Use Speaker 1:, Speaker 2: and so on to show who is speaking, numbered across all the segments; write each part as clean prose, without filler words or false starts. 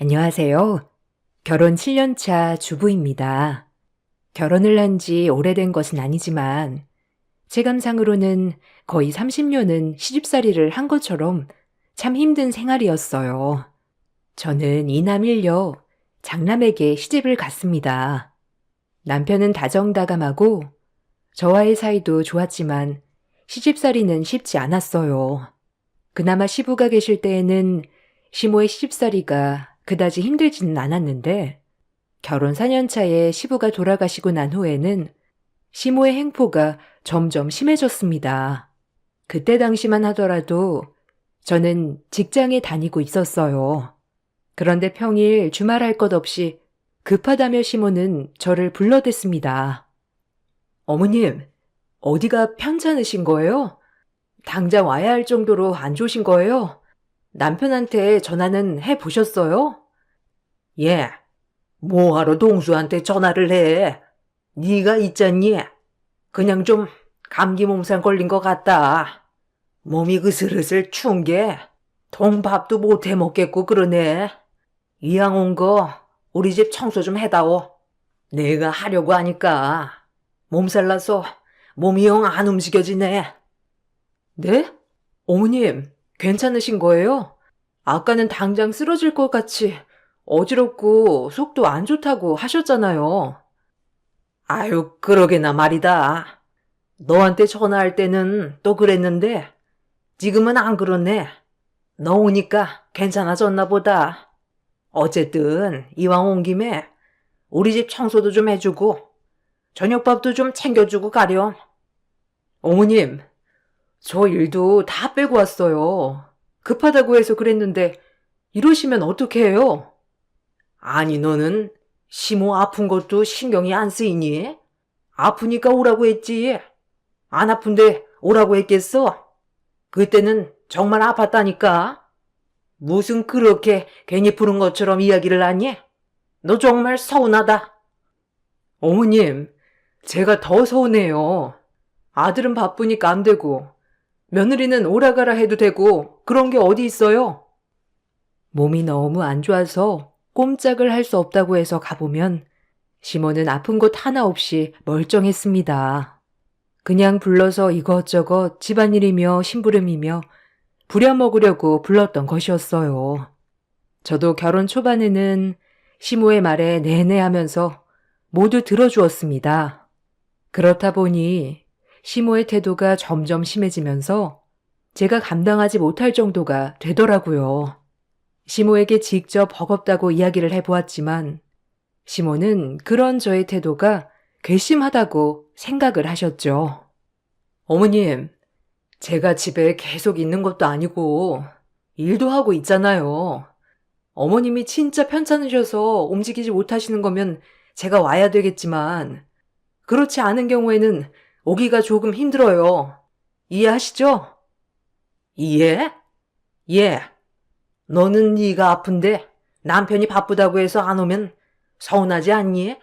Speaker 1: 안녕하세요. 결혼 7년 차 주부입니다. 결혼을 한 지 오래된 것은 아니지만 체감상으로는 거의 30년은 시집살이를 한 것처럼 참 힘든 생활이었어요. 저는 이남 일녀, 장남에게 시집을 갔습니다. 남편은 다정다감하고 저와의 사이도 좋았지만 시집살이는 쉽지 않았어요. 그나마 시부가 계실 때에는 시모의 시집살이가 그다지 힘들지는 않았는데 결혼 4년 차에 시부가 돌아가시고 난 후에는 시모의 행포가 점점 심해졌습니다. 그때 당시만 하더라도 저는 직장에 다니고 있었어요. 그런데 평일 주말할 것 없이 급하다며 시모는 저를 불러댔습니다. 어머님, 어디가 편찮으신 거예요? 당장 와야 할 정도로 안 좋으신 거예요? 남편한테 전화는 해보셨어요?
Speaker 2: 예, 뭐하러 동수한테 전화를 해? 네가 있잖니? 그냥 좀 감기 몸살 걸린 것 같다. 몸이 으슬으슬 추운 게 통밥도 못 해 먹겠고 그러네. 이왕 온 거 우리 집 청소 좀 해다오. 내가 하려고 하니까 몸살 나서 몸이 영 안 움직여지네.
Speaker 1: 네? 어머님, 괜찮으신 거예요? 아까는 당장 쓰러질 것 같이 어지럽고 속도 안 좋다고 하셨잖아요.
Speaker 2: 아유, 그러게나 말이다. 너한테 전화할 때는 또 그랬는데 지금은 안 그렇네. 너 오니까 괜찮아졌나 보다. 어쨌든 이왕 온 김에 우리 집 청소도 좀 해주고 저녁밥도 좀 챙겨주고 가렴.
Speaker 1: 어머님, 저 일도 다 빼고 왔어요. 급하다고 해서 그랬는데 이러시면 어떡해요?
Speaker 2: 아니 너는 시모 아픈 것도 신경이 안 쓰이니? 아프니까 오라고 했지. 안 아픈데 오라고 했겠어? 그때는 정말 아팠다니까. 무슨 그렇게 괜히 부른 것처럼 이야기를 하니? 너 정말 서운하다.
Speaker 1: 어머님, 제가 더 서운해요. 아들은 바쁘니까 안 되고 며느리는 오라가라 해도 되고 그런 게 어디 있어요? 몸이 너무 안 좋아서 꼼짝을 할 수 없다고 해서 가보면 시모는 아픈 곳 하나 없이 멀쩡했습니다. 그냥 불러서 이것저것 집안일이며 심부름이며 부려먹으려고 불렀던 것이었어요. 저도 결혼 초반에는 시모의 말에 내내 하면서 모두 들어주었습니다. 그렇다 보니 시모의 태도가 점점 심해지면서 제가 감당하지 못할 정도가 되더라고요. 시모에게 직접 버겁다고 이야기를 해보았지만 시모는 그런 저의 태도가 괘씸하다고 생각을 하셨죠. 어머님, 제가 집에 계속 있는 것도 아니고 일도 하고 있잖아요. 어머님이 진짜 편찮으셔서 움직이지 못하시는 거면 제가 와야 되겠지만 그렇지 않은 경우에는 오기가 조금 힘들어요. 이해하시죠?
Speaker 2: 이해? 예. 너는 네가 아픈데 남편이 바쁘다고 해서 안 오면 서운하지 않니?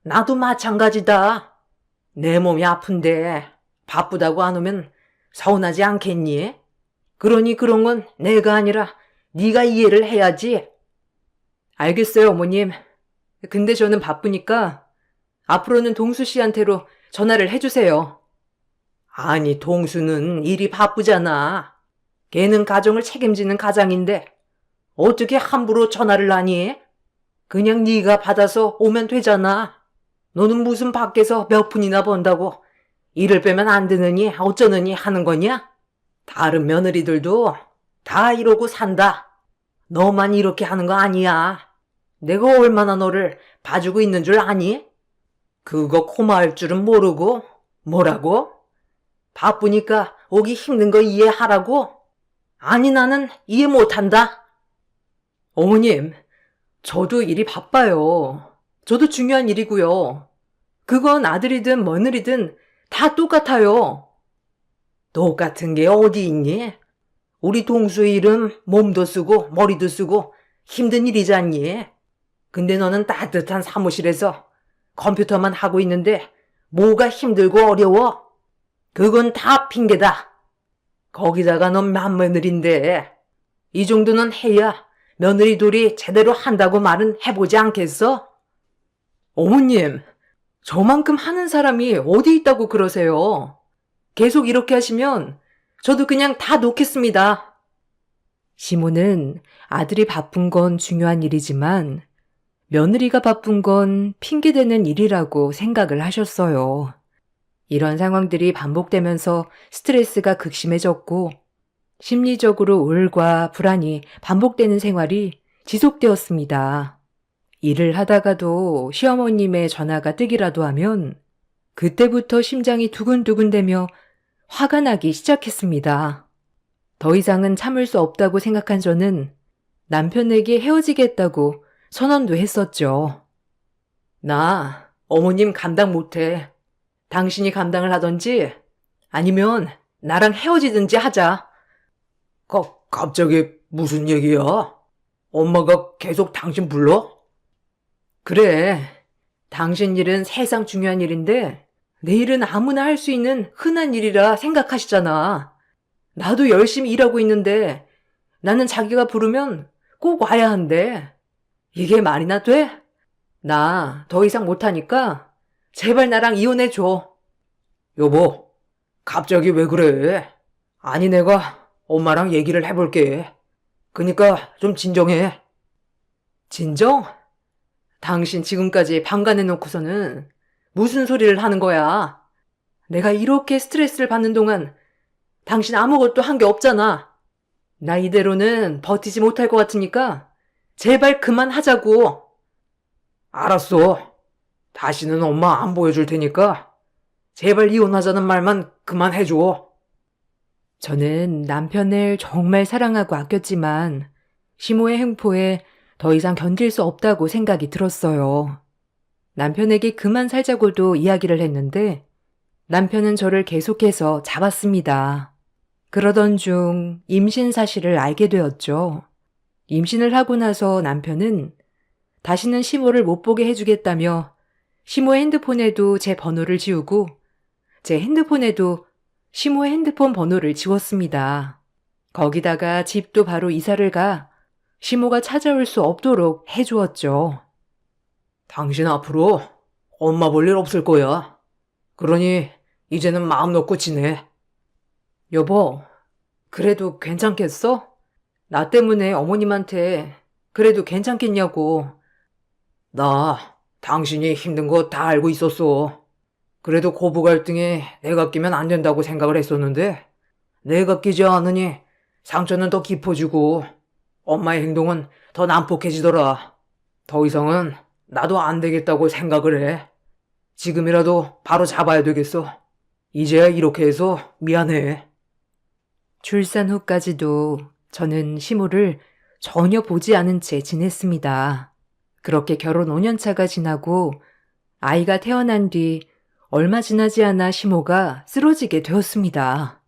Speaker 2: 나도 마찬가지다. 내 몸이 아픈데 바쁘다고 안 오면 서운하지 않겠니? 그러니 그런 건 내가 아니라 네가 이해를 해야지.
Speaker 1: 알겠어요, 어머님. 근데 저는 바쁘니까 앞으로는 동수 씨한테로 전화를 해주세요.
Speaker 2: 아니, 동수는 일이 바쁘잖아. 걔는 가정을 책임지는 가장인데 어떻게 함부로 전화를 하니? 그냥 네가 받아서 오면 되잖아. 너는 무슨 밖에서 몇 푼이나 번다고 일을 빼면 안 되느니 어쩌느니 하는 거냐? 다른 며느리들도 다 이러고 산다. 너만 이렇게 하는 거 아니야. 내가 얼마나 너를 봐주고 있는 줄 아니? 그거 고마울 줄은 모르고 뭐라고? 바쁘니까 오기 힘든 거 이해하라고? 아니 나는 이해 못한다.
Speaker 1: 어머님, 저도 일이 바빠요. 저도 중요한 일이고요. 그건 아들이든 며느리든 다 똑같아요.
Speaker 2: 똑같은 게 어디 있니? 우리 동수의 일은 몸도 쓰고 머리도 쓰고 힘든 일이잖니. 근데 너는 따뜻한 사무실에서 컴퓨터만 하고 있는데 뭐가 힘들고 어려워? 그건 다 핑계다. 거기다가 넌 맏며느리인데 이 정도는 해야 며느리 둘이 제대로 한다고 말은 해보지 않겠어?
Speaker 1: 어머님, 저만큼 하는 사람이 어디 있다고 그러세요? 계속 이렇게 하시면 저도 그냥 다 놓겠습니다. 시모는 아들이 바쁜 건 중요한 일이지만 며느리가 바쁜 건 핑계대는 일이라고 생각을 하셨어요. 이런 상황들이 반복되면서 스트레스가 극심해졌고 심리적으로 우울과 불안이 반복되는 생활이 지속되었습니다. 일을 하다가도 시어머님의 전화가 뜨기라도 하면 그때부터 심장이 두근두근대며 화가 나기 시작했습니다. 더 이상은 참을 수 없다고 생각한 저는 남편에게 헤어지겠다고 선언도 했었죠. 나 어머님 감당 못해. 당신이 감당을 하던지 아니면 나랑 헤어지든지 하자.
Speaker 2: 갑자기 무슨 얘기야? 엄마가 계속 당신 불러?
Speaker 1: 그래. 당신 일은 세상 중요한 일인데 내 일은 아무나 할 수 있는 흔한 일이라 생각하시잖아. 나도 열심히 일하고 있는데 나는 자기가 부르면 꼭 와야 한대. 이게 말이나 돼? 나 더 이상 못하니까 제발 나랑 이혼해줘.
Speaker 2: 여보, 갑자기 왜 그래? 아니, 내가 엄마랑 얘기를 해볼게. 그니까 좀 진정해.
Speaker 1: 진정? 당신 지금까지 방관해놓고서는 무슨 소리를 하는 거야? 내가 이렇게 스트레스를 받는 동안 당신 아무것도 한 게 없잖아. 나 이대로는 버티지 못할 것 같으니까 제발 그만하자고.
Speaker 2: 알았어. 다시는 엄마 안 보여줄 테니까 제발 이혼하자는 말만 그만해줘.
Speaker 1: 저는 남편을 정말 사랑하고 아꼈지만 시모의 횡포에 더 이상 견딜 수 없다고 생각이 들었어요. 남편에게 그만 살자고도 이야기를 했는데 남편은 저를 계속해서 잡았습니다. 그러던 중 임신 사실을 알게 되었죠. 임신을 하고 나서 남편은 다시는 시모를 못 보게 해주겠다며 시모의 핸드폰에도 제 번호를 지우고 제 핸드폰에도 시모의 핸드폰 번호를 지웠습니다. 거기다가 집도 바로 이사를 가 시모가 찾아올 수 없도록 해주었죠.
Speaker 2: 당신 앞으로 엄마 볼 일 없을 거야. 그러니 이제는 마음 놓고 지내.
Speaker 1: 여보, 그래도 괜찮겠어? 나 때문에 어머님한테 그래도 괜찮겠냐고.
Speaker 2: 나 당신이 힘든 거 다 알고 있었어. 그래도 고부 갈등에 내가 끼면 안 된다고 생각을 했었는데 내가 끼지 않으니 상처는 더 깊어지고 엄마의 행동은 더 난폭해지더라. 더 이상은 나도 안 되겠다고 생각을 해. 지금이라도 바로 잡아야 되겠어. 이제야 이렇게 해서 미안해.
Speaker 1: 출산 후까지도 저는 시모를 전혀 보지 않은 채 지냈습니다. 그렇게 결혼 5년 차가 지나고 아이가 태어난 뒤 얼마 지나지 않아 시모가 쓰러지게 되었습니다.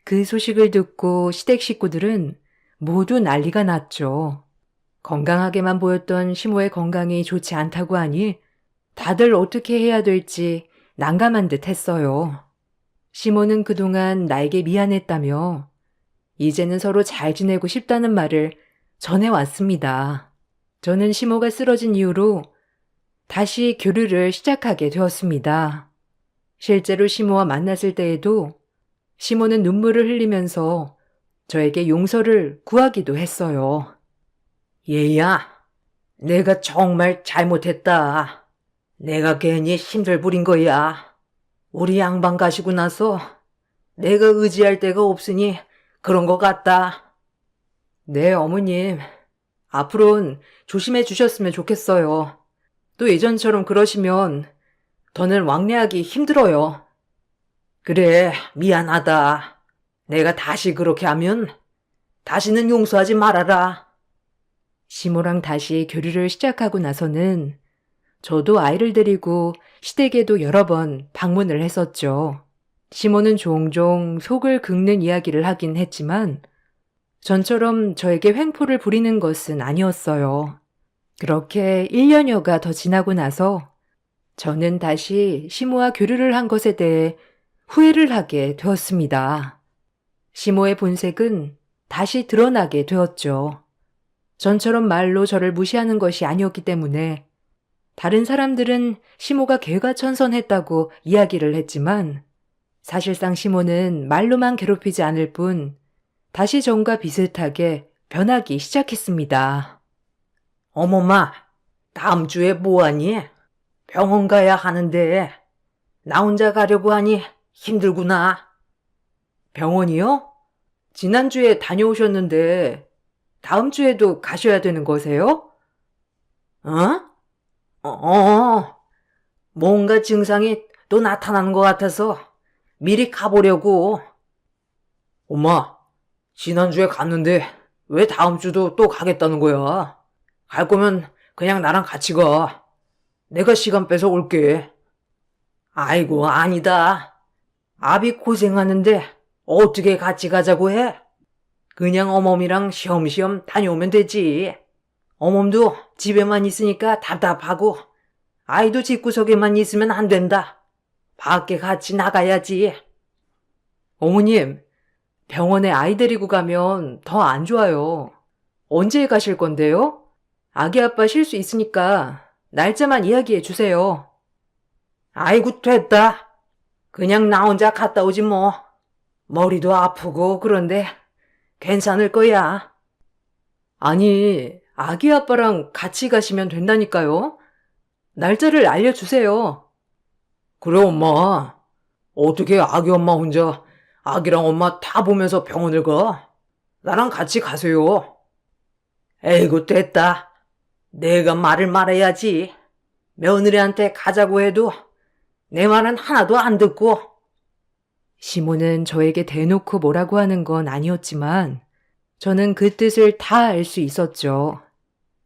Speaker 1: 그 소식을 듣고 시댁 식구들은 모두 난리가 났죠. 건강하게만 보였던 시모의 건강이 좋지 않다고 하니 다들 어떻게 해야 될지 난감한 듯 했어요. 시모는 그동안 나에게 미안했다며 이제는 서로 잘 지내고 싶다는 말을 전해왔습니다. 저는 시모가 쓰러진 이후로 다시 교류를 시작하게 되었습니다. 실제로 시모와 만났을 때에도 시모는 눈물을 흘리면서 저에게 용서를 구하기도 했어요.
Speaker 2: 얘야, 내가 정말 잘못했다. 내가 괜히 힘들 부린 거야. 우리 양반 가시고 나서 내가 의지할 데가 없으니 그런 것 같다.
Speaker 1: 네, 어머님. 앞으로는 조심해 주셨으면 좋겠어요. 또 예전처럼 그러시면 더는 왕래하기 힘들어요.
Speaker 2: 그래, 미안하다. 내가 다시 그렇게 하면 다시는 용서하지 말아라.
Speaker 1: 시모랑 다시 교류를 시작하고 나서는 저도 아이를 데리고 시댁에도 여러 번 방문을 했었죠. 시모는 종종 속을 긁는 이야기를 하긴 했지만 전처럼 저에게 횡포를 부리는 것은 아니었어요. 그렇게 1년여가 더 지나고 나서 저는 다시 시모와 교류를 한 것에 대해 후회를 하게 되었습니다. 시모의 본색은 다시 드러나게 되었죠. 전처럼 말로 저를 무시하는 것이 아니었기 때문에 다른 사람들은 시모가 개과천선했다고 이야기를 했지만 사실상 시모는 말로만 괴롭히지 않을 뿐 다시 전과 비슷하게 변하기 시작했습니다.
Speaker 2: 어머마, 다음 주에 뭐하니? 병원 가야 하는데 나 혼자 가려고 하니 힘들구나.
Speaker 1: 병원이요? 지난주에 다녀오셨는데 다음 주에도 가셔야 되는 거세요?
Speaker 2: 뭔가 증상이 또 나타나는 것 같아서 미리 가보려고. 엄마, 지난주에 갔는데 왜 다음 주도 또 가겠다는 거야? 갈 거면 그냥 나랑 같이 가. 내가 시간 빼서 올게. 아이고, 아니다. 아비 고생하는데 어떻게 같이 가자고 해? 그냥 어멈이랑 쉬엄쉬엄 다녀오면 되지. 어멈도 집에만 있으니까 답답하고 아이도 집구석에만 있으면 안 된다. 밖에 같이 나가야지.
Speaker 1: 어머님, 병원에 아이 데리고 가면 더 안 좋아요. 언제 가실 건데요? 아기 아빠 쉴 수 있으니까 날짜만 이야기해 주세요.
Speaker 2: 아이고, 됐다. 그냥 나 혼자 갔다 오지 뭐. 머리도 아프고 그런데 괜찮을 거야.
Speaker 1: 아니, 아기 아빠랑 같이 가시면 된다니까요. 날짜를 알려주세요.
Speaker 2: 그래, 엄마. 어떻게 아기 엄마 혼자 아기랑 엄마 다 보면서 병원을 가? 나랑 같이 가세요. 에이구, 됐다. 내가 말을 말해야지. 며느리한테 가자고 해도 내 말은 하나도 안 듣고.
Speaker 1: 시모는 저에게 대놓고 뭐라고 하는 건 아니었지만 저는 그 뜻을 다 알 수 있었죠.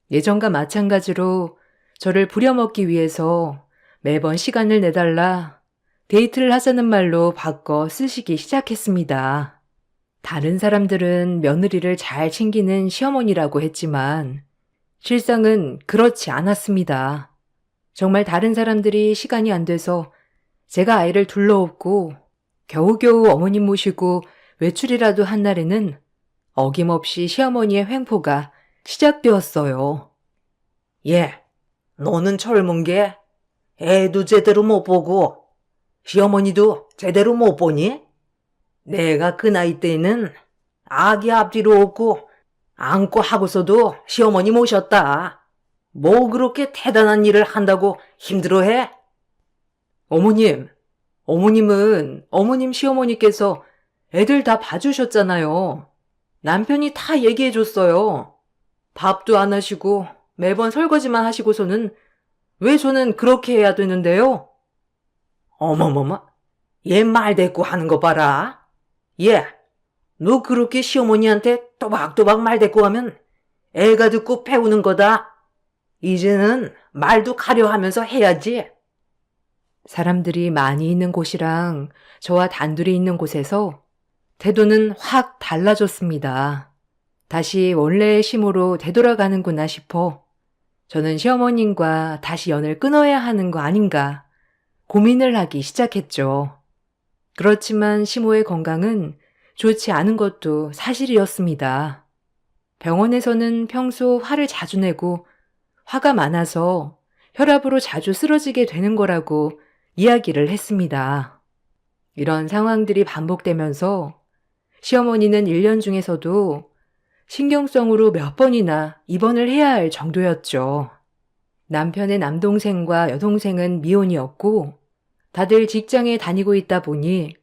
Speaker 1: 예전과 마찬가지로 저를 부려먹기 위해서 매번 시간을 내달라 데이트를 하자는 말로 바꿔 쓰시기 시작했습니다. 다른 사람들은 며느리를 잘 챙기는 시어머니라고 했지만 실상은 그렇지 않았습니다. 정말 다른 사람들이 시간이 안 돼서 제가 아이를 둘러업고 겨우겨우 어머님 모시고 외출이라도 한 날에는 어김없이 시어머니의 횡포가 시작되었어요.
Speaker 2: 예, 너는 젊은 게 애도 제대로 못 보고 시어머니도 제대로 못 보니? 내가 그 나이 때는 아기 앞뒤로 없고 안고 하고서도 시어머니 모셨다. 뭐 그렇게 대단한 일을 한다고 힘들어해?
Speaker 1: 어머님은 어머님 시어머니께서 애들 다 봐주셨잖아요. 남편이 다 얘기해줬어요. 밥도 안 하시고 매번 설거지만 하시고서는 왜 저는 그렇게 해야 되는데요?
Speaker 2: 어머머머, 얘 말 대꾸 하는 거 봐라. 얘, 너 그렇게 시어머니한테 또박또박 말 대꾸 하면 애가 듣고 배우는 거다. 이제는 말도 가려 하면서 해야지.
Speaker 1: 사람들이 많이 있는 곳이랑 저와 단둘이 있는 곳에서 태도는 확 달라졌습니다. 다시 원래의 심으로 되돌아가는구나 싶어 저는 시어머님과 다시 연을 끊어야 하는 거 아닌가 고민을 하기 시작했죠. 그렇지만 시모의 건강은 좋지 않은 것도 사실이었습니다. 병원에서는 평소 화를 자주 내고 화가 많아서 혈압으로 자주 쓰러지게 되는 거라고 이야기를 했습니다. 이런 상황들이 반복되면서 시어머니는 1년 중에서도 신경성으로 몇 번이나 입원을 해야 할 정도였죠. 남편의 남동생과 여동생은 미혼이었고 다들 직장에 다니고 있다 보니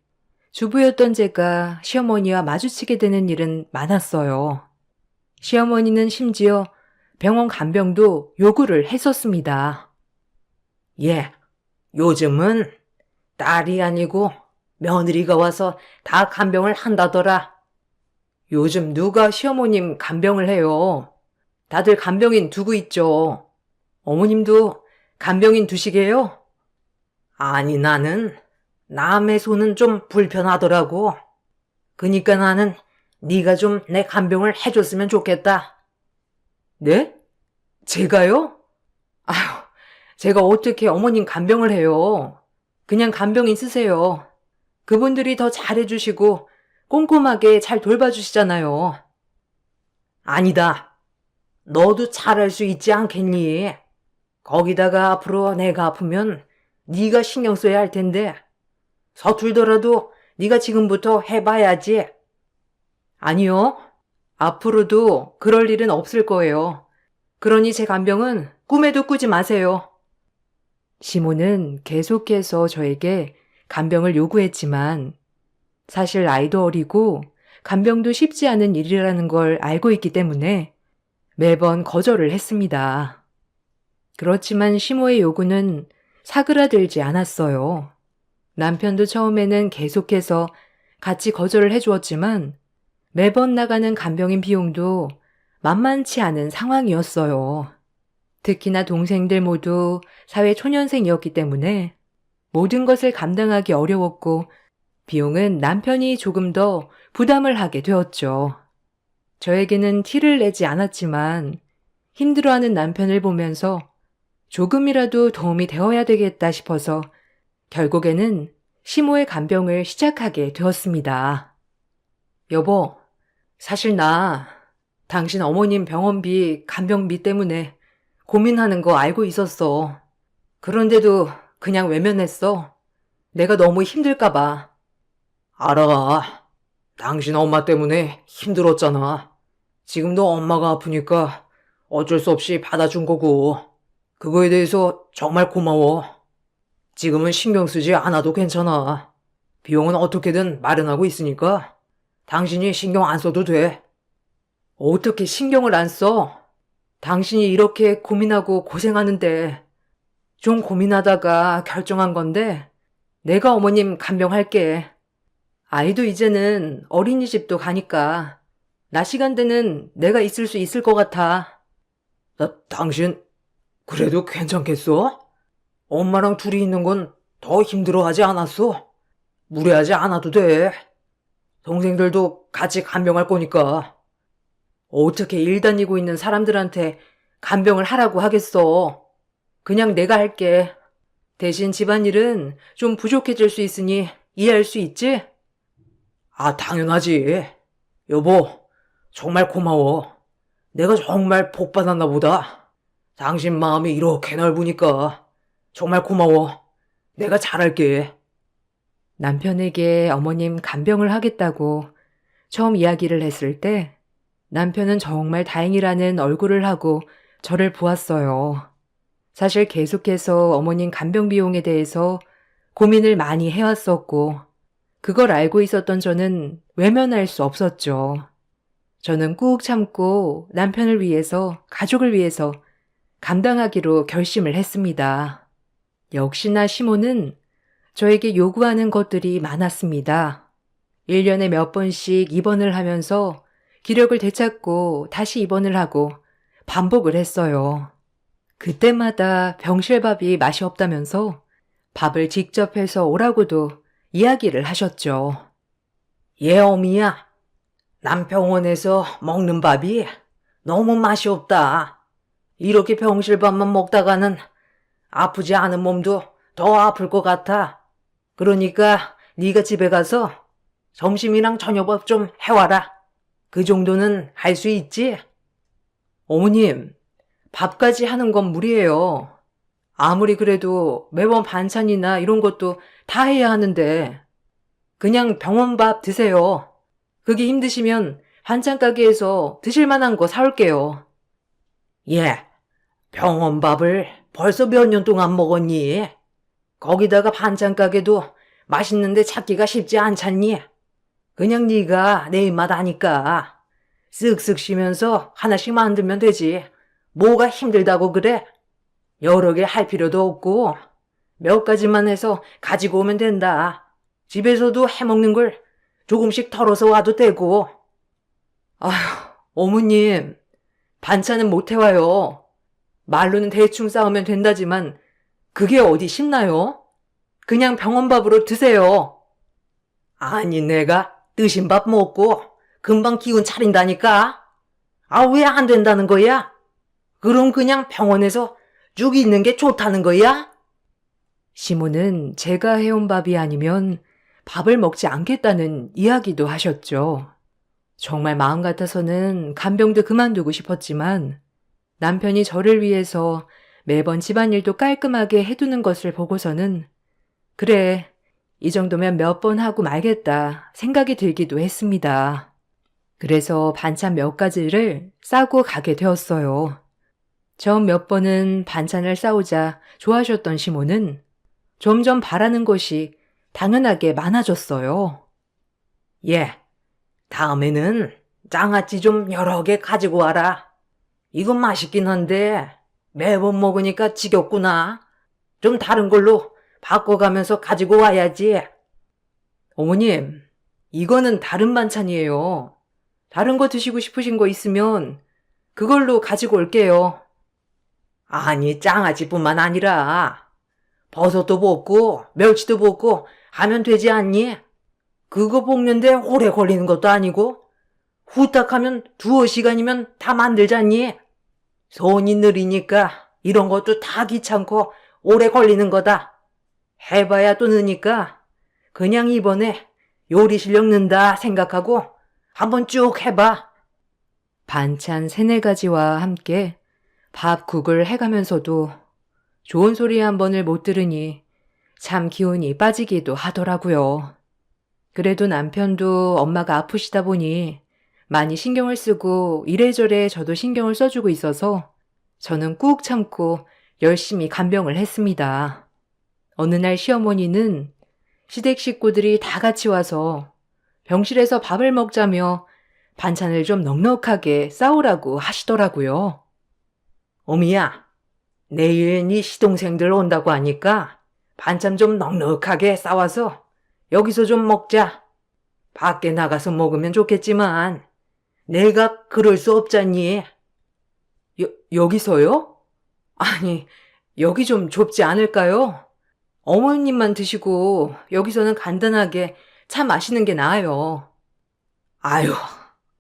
Speaker 1: 주부였던 제가 시어머니와 마주치게 되는 일은 많았어요. 시어머니는 심지어 병원 간병도 요구를 했었습니다.
Speaker 2: 예, 요즘은 딸이 아니고 며느리가 와서 다 간병을 한다더라.
Speaker 1: 요즘 누가 시어머님 간병을 해요? 다들 간병인 두고 있죠. 어머님도 간병인 두시게요?
Speaker 2: 아니, 나는 남의 손은 좀 불편하더라고. 그니까 나는 네가 좀 내 간병을 해줬으면 좋겠다.
Speaker 1: 네? 제가요? 아휴, 제가 어떻게 어머님 간병을 해요? 그냥 간병인 쓰세요. 그분들이 더 잘해주시고 꼼꼼하게 잘 돌봐주시잖아요.
Speaker 2: 아니다. 너도 잘할 수 있지 않겠니? 거기다가 앞으로 내가 아프면 네가 신경 써야 할 텐데 서툴더라도 네가 지금부터 해봐야지.
Speaker 1: 아니요. 앞으로도 그럴 일은 없을 거예요. 그러니 제 간병은 꿈에도 꾸지 마세요. 시모는 계속해서 저에게 간병을 요구했지만 사실 아이도 어리고 간병도 쉽지 않은 일이라는 걸 알고 있기 때문에 매번 거절을 했습니다. 그렇지만 시모의 요구는 사그라들지 않았어요. 남편도 처음에는 계속해서 같이 거절을 해주었지만 매번 나가는 간병인 비용도 만만치 않은 상황이었어요. 특히나 동생들 모두 사회 초년생이었기 때문에 모든 것을 감당하기 어려웠고 비용은 남편이 조금 더 부담을 하게 되었죠. 저에게는 티를 내지 않았지만 힘들어하는 남편을 보면서 조금이라도 도움이 되어야 되겠다 싶어서 결국에는 시모의 간병을 시작하게 되었습니다. 여보, 사실 나 당신 어머님 병원비, 간병비 때문에 고민하는 거 알고 있었어. 그런데도 그냥 외면했어. 내가 너무 힘들까봐.
Speaker 2: 알아. 당신 엄마 때문에 힘들었잖아. 지금도 엄마가 아프니까 어쩔 수 없이 받아준 거고. 그거에 대해서 정말 고마워. 지금은 신경 쓰지 않아도 괜찮아. 비용은 어떻게든 마련하고 있으니까 당신이 신경 안 써도 돼.
Speaker 1: 어떻게 신경을 안 써? 당신이 이렇게 고민하고 고생하는데 좀 고민하다가 결정한 건데 내가 어머님 간병할게. 아이도 이제는 어린이집도 가니까 낮 시간대는 내가 있을 수 있을 것 같아.
Speaker 2: 당신 그래도 괜찮겠어? 엄마랑 둘이 있는 건 더 힘들어하지 않았어? 무리하지 않아도 돼. 동생들도 같이 간병할 거니까.
Speaker 1: 어떻게 일 다니고 있는 사람들한테 간병을 하라고 하겠어. 그냥 내가 할게. 대신 집안일은 좀 부족해질 수 있으니 이해할 수 있지?
Speaker 2: 당연하지. 여보, 정말 고마워. 내가 정말 복 받았나 보다. 당신 마음이 이렇게 넓으니까 정말 고마워. 내가 잘할게.
Speaker 1: 남편에게 어머님 간병을 하겠다고 처음 이야기를 했을 때 남편은 정말 다행이라는 얼굴을 하고 저를 보았어요. 사실 계속해서 어머님 간병 비용에 대해서 고민을 많이 해왔었고 그걸 알고 있었던 저는 외면할 수 없었죠. 저는 꾹 참고 남편을 위해서, 가족을 위해서 감당하기로 결심을 했습니다. 역시나 시모는 저에게 요구하는 것들이 많았습니다. 1년에 몇 번씩 입원을 하면서 기력을 되찾고 다시 입원을 하고 반복을 했어요. 그때마다 병실밥이 맛이 없다면서 밥을 직접 해서 오라고도 이야기를 하셨죠.
Speaker 2: 어미야. 남 병원에서 먹는 밥이 너무 맛이 없다. 이렇게 병실밥만 먹다가는 아프지 않은 몸도 더 아플 것 같아. 그러니까 네가 집에 가서 점심이랑 저녁밥 좀 해와라. 그 정도는 할 수 있지?
Speaker 1: 어머님, 밥까지 하는 건 무리예요. 아무리 그래도 매번 반찬이나 이런 것도 다 해야 하는데 그냥 병원밥 드세요. 그게 힘드시면 반찬 가게에서 드실 만한 거 사올게요.
Speaker 2: 병원밥을 벌써 몇 년 동안 먹었니? 거기다가 반찬 가게도 맛있는데 찾기가 쉽지 않잖니? 그냥 네가 내 입맛 아니까 쓱쓱 쉬면서 하나씩 만들면 되지. 뭐가 힘들다고 그래? 여러 개 할 필요도 없고 몇 가지만 해서 가지고 오면 된다. 집에서도 해먹는 걸 조금씩 덜어서 와도 되고.
Speaker 1: 아휴, 어머님, 반찬은 못 해와요. 말로는 대충 싸우면 된다지만 그게 어디 쉽나요? 그냥 병원밥으로 드세요.
Speaker 2: 아니 내가 뜨신 밥 먹고 금방 기운 차린다니까. 왜 안 된다는 거야? 그럼 그냥 병원에서 쭉 있는 게 좋다는 거야?
Speaker 1: 시모는 제가 해온 밥이 아니면 밥을 먹지 않겠다는 이야기도 하셨죠. 정말 마음 같아서는 간병도 그만두고 싶었지만 남편이 저를 위해서 매번 집안일도 깔끔하게 해두는 것을 보고서는 그래, 이 정도면 몇 번 하고 말겠다 생각이 들기도 했습니다. 그래서 반찬 몇 가지를 싸고 가게 되었어요. 처음 몇 번은 반찬을 싸오자 좋아하셨던 시모는 점점 바라는 것이 당연하게 많아졌어요.
Speaker 2: 예, 다음에는 장아찌 좀 여러 개 가지고 와라. 이건 맛있긴 한데 매번 먹으니까 지겹구나. 좀 다른 걸로 바꿔가면서 가지고 와야지.
Speaker 1: 어머님, 이거는 다른 반찬이에요. 다른 거 드시고 싶으신 거 있으면 그걸로 가지고 올게요.
Speaker 2: 아니, 장아찌뿐만 아니라 버섯도 볶고 멸치도 볶고 하면 되지 않니? 그거 볶는데 오래 걸리는 것도 아니고 후딱 하면 2~5시간이면 다 만들잖니? 손이 느리니까 이런 것도 다 귀찮고 오래 걸리는 거다. 해봐야 또 느니까 그냥 이번에 요리 실력 는다 생각하고 한번 쭉 해봐.
Speaker 1: 반찬 3~4가지와 함께 밥, 국을 해가면서도 좋은 소리 한 번을 못 들으니 참 기운이 빠지기도 하더라고요. 그래도 남편도 엄마가 아프시다 보니 많이 신경을 쓰고 이래저래 저도 신경을 써주고 있어서 저는 꾹 참고 열심히 간병을 했습니다. 어느 날 시어머니는 시댁 식구들이 다 같이 와서 병실에서 밥을 먹자며 반찬을 좀 넉넉하게 싸오라고 하시더라고요.
Speaker 2: 어미야, 내일 네 시동생들 온다고 하니까 반찬 좀 넉넉하게 싸와서 여기서 좀 먹자. 밖에 나가서 먹으면 좋겠지만 내가 그럴 수 없잖니.
Speaker 1: 여기서요? 아니, 여기 좀 좁지 않을까요? 어머님만 드시고 여기서는 간단하게 차 마시는 게 나아요.
Speaker 2: 아유,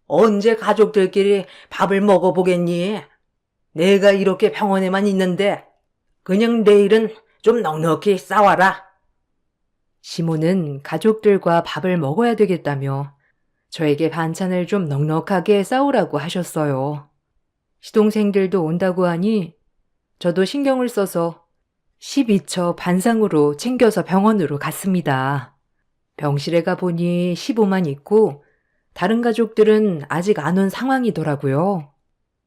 Speaker 2: 언제 가족들끼리 밥을 먹어보겠니? 내가 이렇게 병원에만 있는데 그냥 내일은 좀 넉넉히 싸와라.
Speaker 1: 시모는 가족들과 밥을 먹어야 되겠다며 저에게 반찬을 좀 넉넉하게 싸오라고 하셨어요. 시동생들도 온다고 하니 저도 신경을 써서 12처 반상으로 챙겨서 병원으로 갔습니다. 병실에 가보니 시보만 있고 다른 가족들은 아직 안 온 상황이더라고요.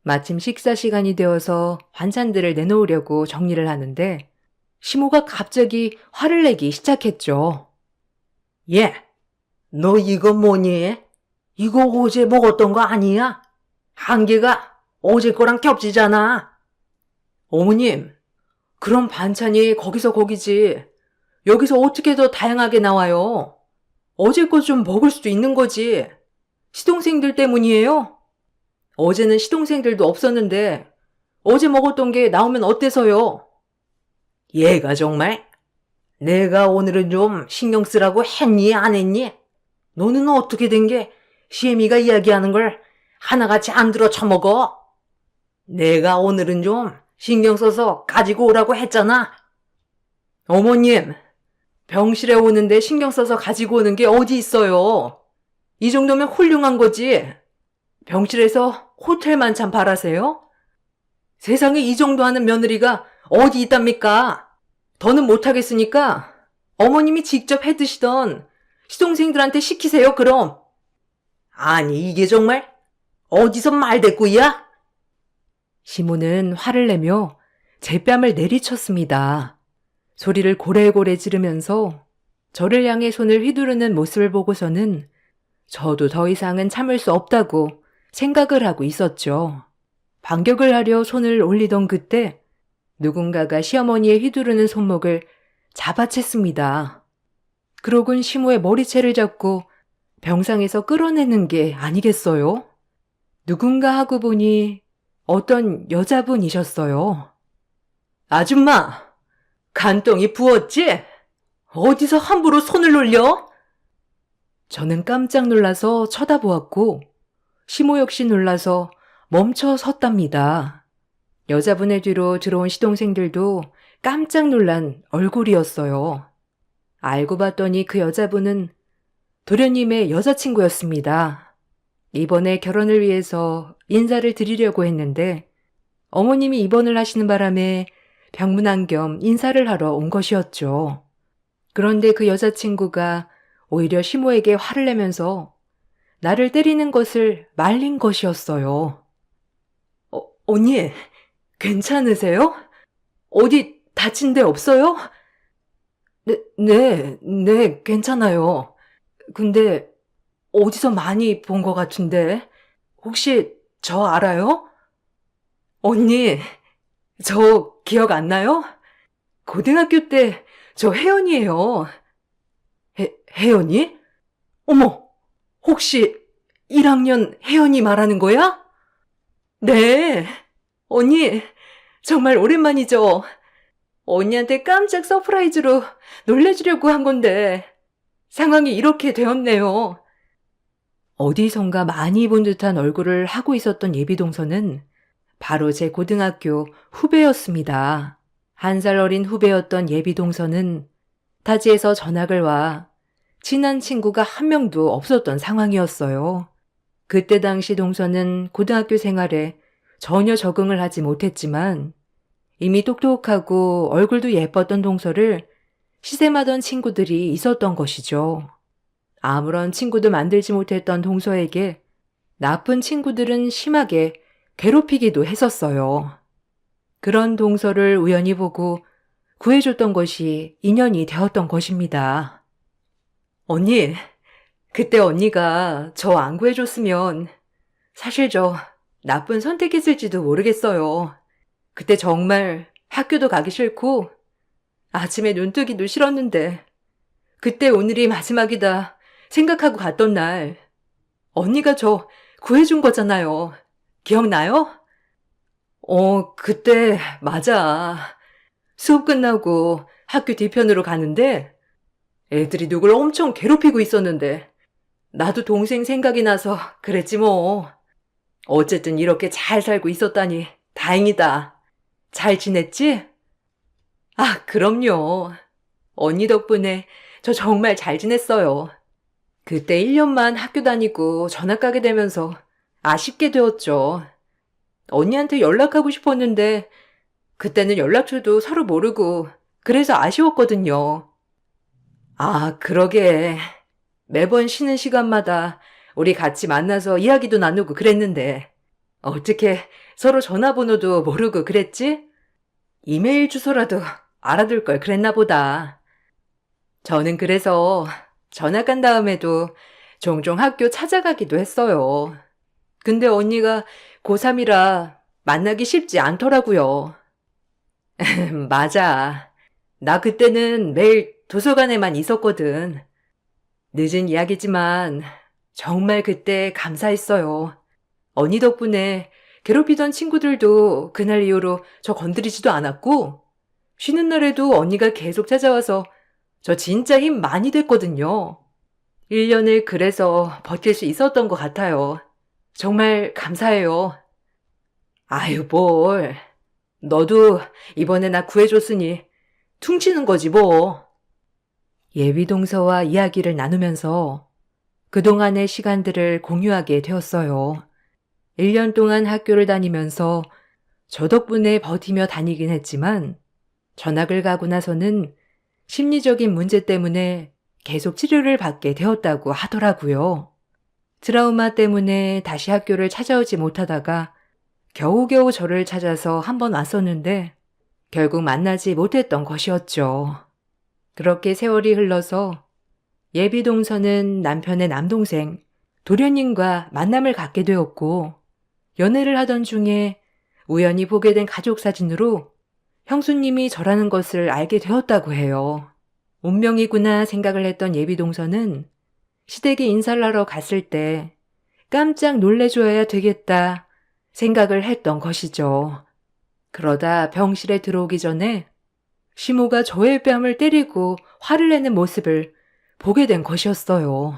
Speaker 1: 마침 식사 시간이 되어서 반찬들을 내놓으려고 정리를 하는데 시모가 갑자기 화를 내기 시작했죠.
Speaker 2: 예, 너 이거 뭐니? 이거 어제 먹었던 거 아니야? 한 개가 어제 거랑 겹치잖아.
Speaker 1: 어머님, 그럼 반찬이 거기서 거기지. 여기서 어떻게 더 다양하게 나와요? 어제 거 좀 먹을 수도 있는 거지. 시동생들 때문이에요? 어제는 시동생들도 없었는데 어제 먹었던 게 나오면 어때서요?
Speaker 2: 얘가 정말 내가 오늘은 좀 신경 쓰라고 했니 안 했니? 너는 어떻게 된 게 시애미가 이야기하는 걸 하나같이 안 들어 처먹어? 내가 오늘은 좀 신경 써서 가지고 오라고 했잖아.
Speaker 1: 어머님, 병실에 오는데 신경 써서 가지고 오는 게 어디 있어요? 이 정도면 훌륭한 거지. 병실에서 호텔 만찬 바라세요? 세상에 이 정도 하는 며느리가 어디 있답니까? 더는 못하겠으니까 어머님이 직접 해 드시던 시동생들한테 시키세요, 그럼.
Speaker 2: 아니 이게 정말 어디서 말대꾸야?
Speaker 1: 시모는 화를 내며 제 뺨을 내리쳤습니다. 소리를 고래고래 지르면서 저를 향해 손을 휘두르는 모습을 보고서는 저도 더 이상은 참을 수 없다고 생각을 하고 있었죠. 반격을 하려 손을 올리던 그때 누군가가 시어머니의 휘두르는 손목을 잡아챘습니다. 그러곤 시모의 머리채를 잡고 병상에서 끌어내는 게 아니겠어요? 누군가 하고 보니 어떤 여자분이셨어요. 아줌마, 간덩이 부었지? 어디서 함부로 손을 놀려? 저는 깜짝 놀라서 쳐다보았고 시모 역시 놀라서 멈춰 섰답니다. 여자분의 뒤로 들어온 시동생들도 깜짝 놀란 얼굴이었어요. 알고 봤더니 그 여자분은 도련님의 여자친구였습니다. 이번에 결혼을 위해서 인사를 드리려고 했는데 어머님이 입원을 하시는 바람에 병문안 겸 인사를 하러 온 것이었죠. 그런데 그 여자친구가 오히려 시모에게 화를 내면서 나를 때리는 것을 말린 것이었어요. 언니, 괜찮으세요? 어디 다친 데 없어요? 네, 괜찮아요. 근데 어디서 많이 본 것 같은데? 혹시 저 알아요? 언니, 저 기억 안 나요? 고등학교 때 저 혜연이에요. 혜연이? 어머, 혹시 1학년 혜연이 말하는 거야? 네. 언니, 정말 오랜만이죠? 언니한테 깜짝 서프라이즈로 놀래주려고 한 건데 상황이 이렇게 되었네요. 어디선가 많이 본 듯한 얼굴을 하고 있었던 예비동서는 바로 제 고등학교 후배였습니다. 1살 어린 후배였던 예비동서는 타지에서 전학을 와 친한 친구가 한 명도 없었던 상황이었어요. 그때 당시 동서는 고등학교 생활에 전혀 적응을 하지 못했지만 이미 똑똑하고 얼굴도 예뻤던 동서를 시샘하던 친구들이 있었던 것이죠. 아무런 친구도 만들지 못했던 동서에게 나쁜 친구들은 심하게 괴롭히기도 했었어요. 그런 동서를 우연히 보고 구해줬던 것이 인연이 되었던 것입니다. 언니, 그때 언니가 저 안 구해줬으면 사실 저 나쁜 선택했을지도 모르겠어요. 그때 정말 학교도 가기 싫고 아침에 눈 뜨기도 싫었는데 그때 오늘이 마지막이다 생각하고 갔던 날 언니가 저 구해준 거잖아요. 기억나요? 그때 맞아. 수업 끝나고 학교 뒤편으로 가는데 애들이 누굴 엄청 괴롭히고 있었는데 나도 동생 생각이 나서 그랬지 뭐. 어쨌든 이렇게 잘 살고 있었다니 다행이다. 잘 지냈지? 아, 그럼요. 언니 덕분에 저 정말 잘 지냈어요. 그때 1년만 학교 다니고 전학 가게 되면서 아쉽게 되었죠. 언니한테 연락하고 싶었는데 그때는 연락처도 서로 모르고 그래서 아쉬웠거든요. 아, 그러게. 매번 쉬는 시간마다 우리 같이 만나서 이야기도 나누고 그랬는데 어떻게 서로 전화번호도 모르고 그랬지? 이메일 주소라도 알아둘 걸 그랬나 보다. 저는 그래서 전학 간 다음에도 종종 학교 찾아가기도 했어요. 근데 언니가 고3이라 만나기 쉽지 않더라고요. 맞아. 나 그때는 매일 도서관에만 있었거든. 늦은 이야기지만 정말 그때 감사했어요. 언니 덕분에 괴롭히던 친구들도 그날 이후로 저 건드리지도 않았고 쉬는 날에도 언니가 계속 찾아와서 저 진짜 힘 많이 됐거든요. 1년을 그래서 버틸 수 있었던 것 같아요. 정말 감사해요. 아유, 뭘. 너도 이번에 나 구해줬으니 퉁치는 거지 뭐. 예비동서와 이야기를 나누면서 그동안의 시간들을 공유하게 되었어요. 1년 동안 학교를 다니면서 저 덕분에 버티며 다니긴 했지만 전학을 가고 나서는 심리적인 문제 때문에 계속 치료를 받게 되었다고 하더라고요. 트라우마 때문에 다시 학교를 찾아오지 못하다가 겨우겨우 저를 찾아서 한번 왔었는데 결국 만나지 못했던 것이었죠. 그렇게 세월이 흘러서 예비동서는 남편의 남동생 도련님과 만남을 갖게 되었고 연애를 하던 중에 우연히 보게 된 가족 사진으로 형수님이 저라는 것을 알게 되었다고 해요. 운명이구나 생각을 했던 예비동서는 시댁에 인사를 하러 갔을 때 깜짝 놀래줘야 되겠다 생각을 했던 것이죠. 그러다 병실에 들어오기 전에 시모가 저의 뺨을 때리고 화를 내는 모습을 보게 된 것이었어요.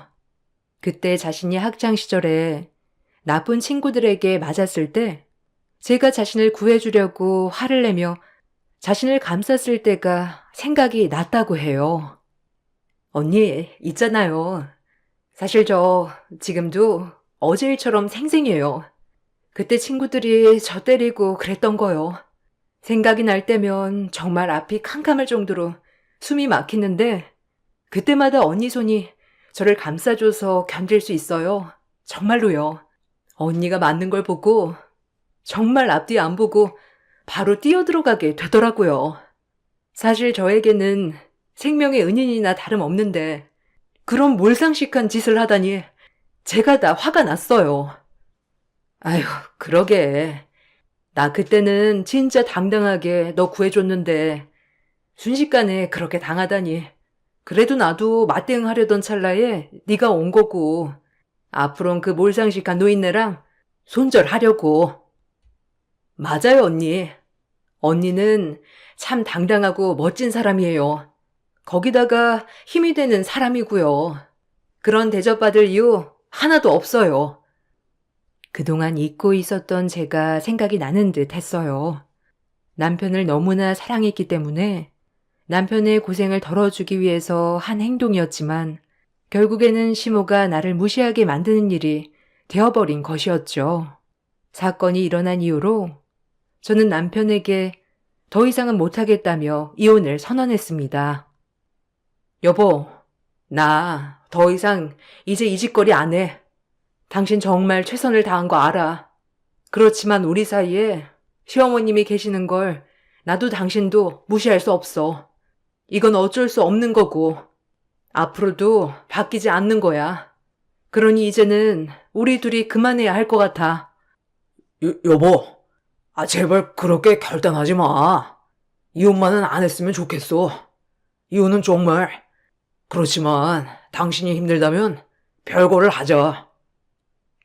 Speaker 1: 그때 자신이 학창 시절에 나쁜 친구들에게 맞았을 때 제가 자신을 구해주려고 화를 내며 자신을 감쌌을 때가 생각이 났다고 해요. 언니, 있잖아요. 사실 저 지금도 어제 일처럼 생생해요. 그때 친구들이 저 때리고 그랬던 거요. 생각이 날 때면 정말 앞이 캄캄할 정도로 숨이 막히는데 그때마다 언니 손이 저를 감싸줘서 견딜 수 있어요. 정말로요. 언니가 맞는 걸 보고 정말 앞뒤 안 보고 바로 뛰어들어가게 되더라고요. 사실 저에게는 생명의 은인이나 다름없는데 그런 몰상식한 짓을 하다니 제가 다 화가 났어요. 아휴, 그러게. 나 그때는 진짜 당당하게 너 구해줬는데 순식간에 그렇게 당하다니. 그래도 나도 맞대응하려던 찰나에 네가 온 거고 앞으론 그 몰상식한 노인네랑 손절하려고. 맞아요, 언니. 언니는 참 당당하고 멋진 사람이에요. 거기다가 힘이 되는 사람이고요. 그런 대접받을 이유 하나도 없어요. 그동안 잊고 있었던 제가 생각이 나는 듯 했어요. 남편을 너무나 사랑했기 때문에 남편의 고생을 덜어주기 위해서 한 행동이었지만 결국에는 시모가 나를 무시하게 만드는 일이 되어버린 것이었죠. 사건이 일어난 이후로 저는 남편에게 더 이상은 못하겠다며 이혼을 선언했습니다. 여보, 나 더 이상 이제 이 짓거리 안 해. 당신 정말 최선을 다한 거 알아. 그렇지만 우리 사이에 시어머님이 계시는 걸 나도 당신도 무시할 수 없어. 이건 어쩔 수 없는 거고 앞으로도 바뀌지 않는 거야. 그러니 이제는 우리 둘이 그만해야 할 것 같아.
Speaker 2: 여보, 제발 그렇게 결단하지 마. 이혼만은 안 했으면 좋겠어. 이혼은 정말. 그렇지만 당신이 힘들다면 별거를 하자.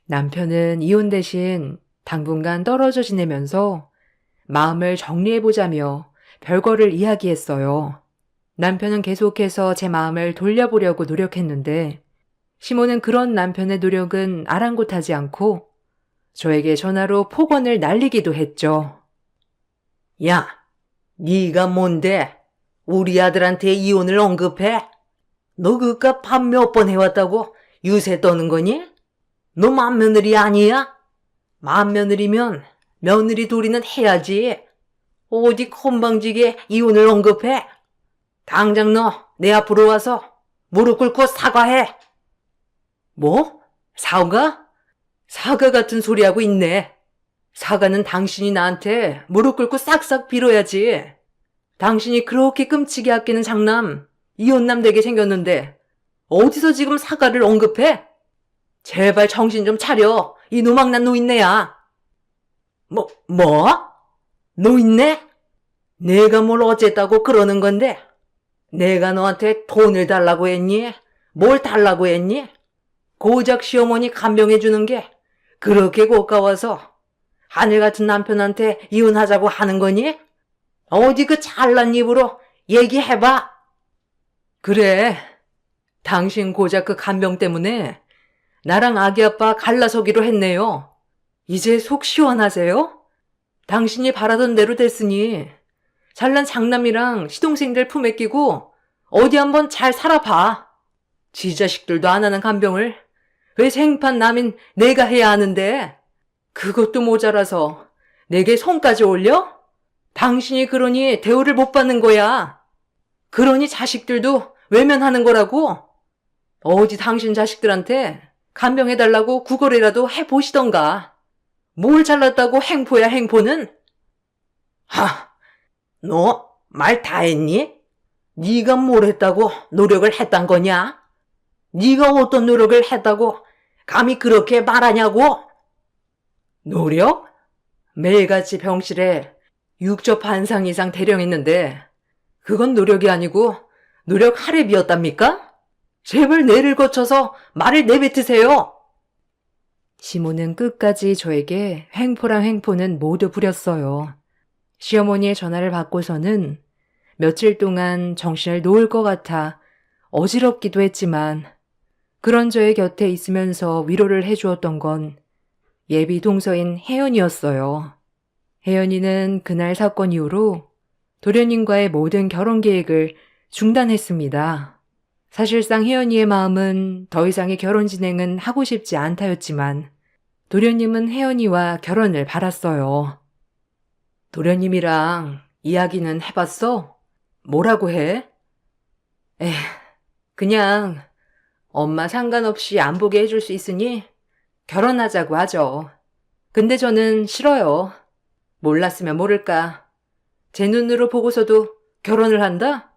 Speaker 1: 남편은 이혼 대신 당분간 떨어져 지내면서 마음을 정리해보자며 별거를 이야기했어요. 남편은 계속해서 제 마음을 돌려보려고 노력했는데 시모는 그런 남편의 노력은 아랑곳하지 않고 저에게 전화로 폭언을 날리기도 했죠.
Speaker 2: 야, 네가 뭔데 우리 아들한테 이혼을 언급해? 너 그깟 밥 몇 번 해왔다고 유세 떠는 거니? 너 맏며느리 아니야? 맏며느리면 며느리 둘이는 해야지. 어디 건방지게 이혼을 언급해? 당장 너 내 앞으로 와서 무릎 꿇고 사과해. 뭐? 사과? 사과 같은 소리 하고 있네. 사과는 당신이 나한테 무릎 꿇고 싹싹 빌어야지. 당신이 그렇게 끔찍이 아끼는 장남, 이혼남 되게 생겼는데 어디서 지금 사과를 언급해? 제발 정신 좀 차려. 이 노망난 노인네야. 뭐? 노인네? 내가 뭘 어쨌다고 그러는 건데? 내가 너한테 돈을 달라고 했니? 뭘 달라고 했니? 고작 시어머니 간병해주는 게 그렇게 고가워서 하늘 같은 남편한테 이혼하자고 하는 거니? 어디 그 잘난 입으로 얘기해봐. 그래, 당신 고작 그 간병 때문에 나랑 아기 아빠 갈라서기로 했네요. 이제 속 시원하세요? 당신이 바라던 대로 됐으니 잘난 장남이랑 시동생들 품에 끼고 어디 한번 잘 살아봐. 지 자식들도 안 하는 간병을 왜 생판 남인 내가 해야 하는데 그것도 모자라서 내게 손까지 올려? 당신이 그러니 대우를 못 받는 거야. 그러니 자식들도 외면하는 거라고. 어디 당신 자식들한테 간병해달라고 구걸이라도 해보시던가. 뭘 잘났다고 행포야 행포는? 너 말 다 했니? 네가 뭘 했다고 노력을 했단 거냐? 네가 어떤 노력을 했다고 감히 그렇게 말하냐고? 노력? 매일같이 병실에 육조 반상 이상 대령했는데 그건 노력이 아니고 노력 할애비였답니까? 제발 뇌를 거쳐서 말을 내뱉으세요. 시모는 끝까지 저에게 횡포랑 횡포는 모두 부렸어요. 시어머니의 전화를 받고서는 며칠 동안 정신을 놓을 것 같아 어지럽기도 했지만 그런 저의 곁에 있으면서 위로를 해주었던 건 예비 동서인 혜연이었어요. 혜연이는 그날 사건 이후로 도련님과의 모든 결혼 계획을 중단했습니다. 사실상 혜연이의 마음은 더 이상의 결혼 진행은 하고 싶지 않다였지만
Speaker 1: 도련님은 혜연이와 결혼을 바랐어요.
Speaker 2: 도련님이랑 이야기는 해봤어? 뭐라고 해?
Speaker 1: 그냥 엄마 상관없이 안 보게 해줄 수 있으니 결혼하자고 하죠. 근데 저는 싫어요. 몰랐으면 모를까. 제 눈으로 보고서도 결혼을 한다?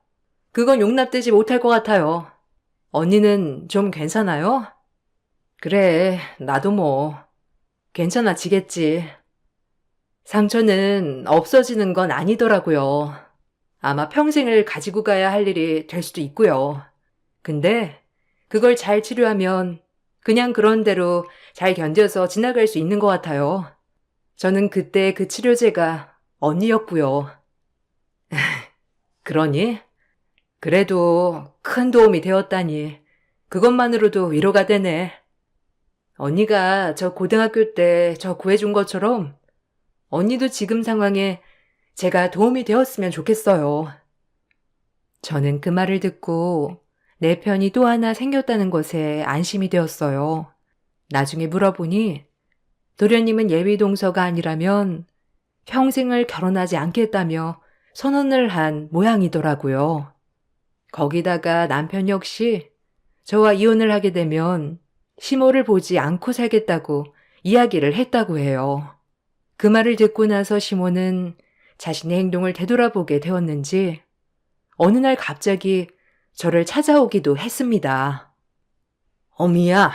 Speaker 1: 그건 용납되지 못할 것 같아요. 언니는 좀 괜찮아요? 그래, 나도 뭐 괜찮아지겠지. 상처는 없어지는 건 아니더라고요. 아마 평생을 가지고 가야 할 일이 될 수도 있고요. 근데 그걸 잘 치료하면 그냥 그런 대로 잘 견뎌서 지나갈 수 있는 것 같아요. 저는 그때 그 치료제가 언니였고요. 그러니? 그래도 큰 도움이 되었다니 그것만으로도 위로가 되네. 언니가 저 고등학교 때 저 구해준 것처럼 언니도 지금 상황에 제가 도움이 되었으면 좋겠어요. 저는 그 말을 듣고 내 편이 또 하나 생겼다는 것에 안심이 되었어요. 나중에 물어보니 도련님은 예비 동서가 아니라면 평생을 결혼하지 않겠다며 선언을 한 모양이더라고요. 거기다가 남편 역시 저와 이혼을 하게 되면 시모를 보지 않고 살겠다고 이야기를 했다고 해요. 그 말을 듣고 나서 시모는 자신의 행동을 되돌아보게 되었는지 어느 날 갑자기 저를 찾아오기도 했습니다.
Speaker 2: 어미야,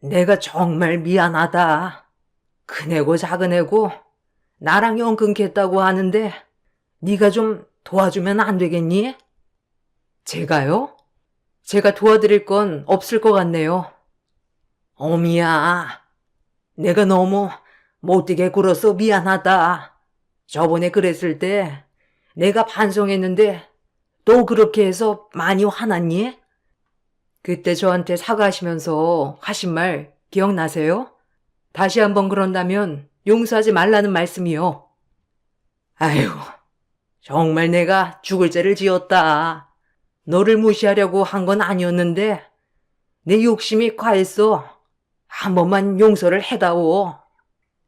Speaker 2: 내가 정말 미안하다. 큰애고 작은애고 나랑 연 끊겠다고 하는데 네가 좀 도와주면 안 되겠니?
Speaker 1: 제가요? 제가 도와드릴 건 없을 것 같네요.
Speaker 2: 어미야, 내가 너무 못되게 굴어서 미안하다. 저번에 그랬을 때 내가 반성했는데 또 그렇게 해서 많이 화났니?
Speaker 1: 그때 저한테 사과하시면서 하신 말 기억나세요? 다시 한번 그런다면 용서하지 말라는 말씀이요.
Speaker 2: 아유, 정말 내가 죽을 죄를 지었다. 너를 무시하려고 한 건 아니었는데 내 욕심이 과했어. 한 번만 용서를 해다오.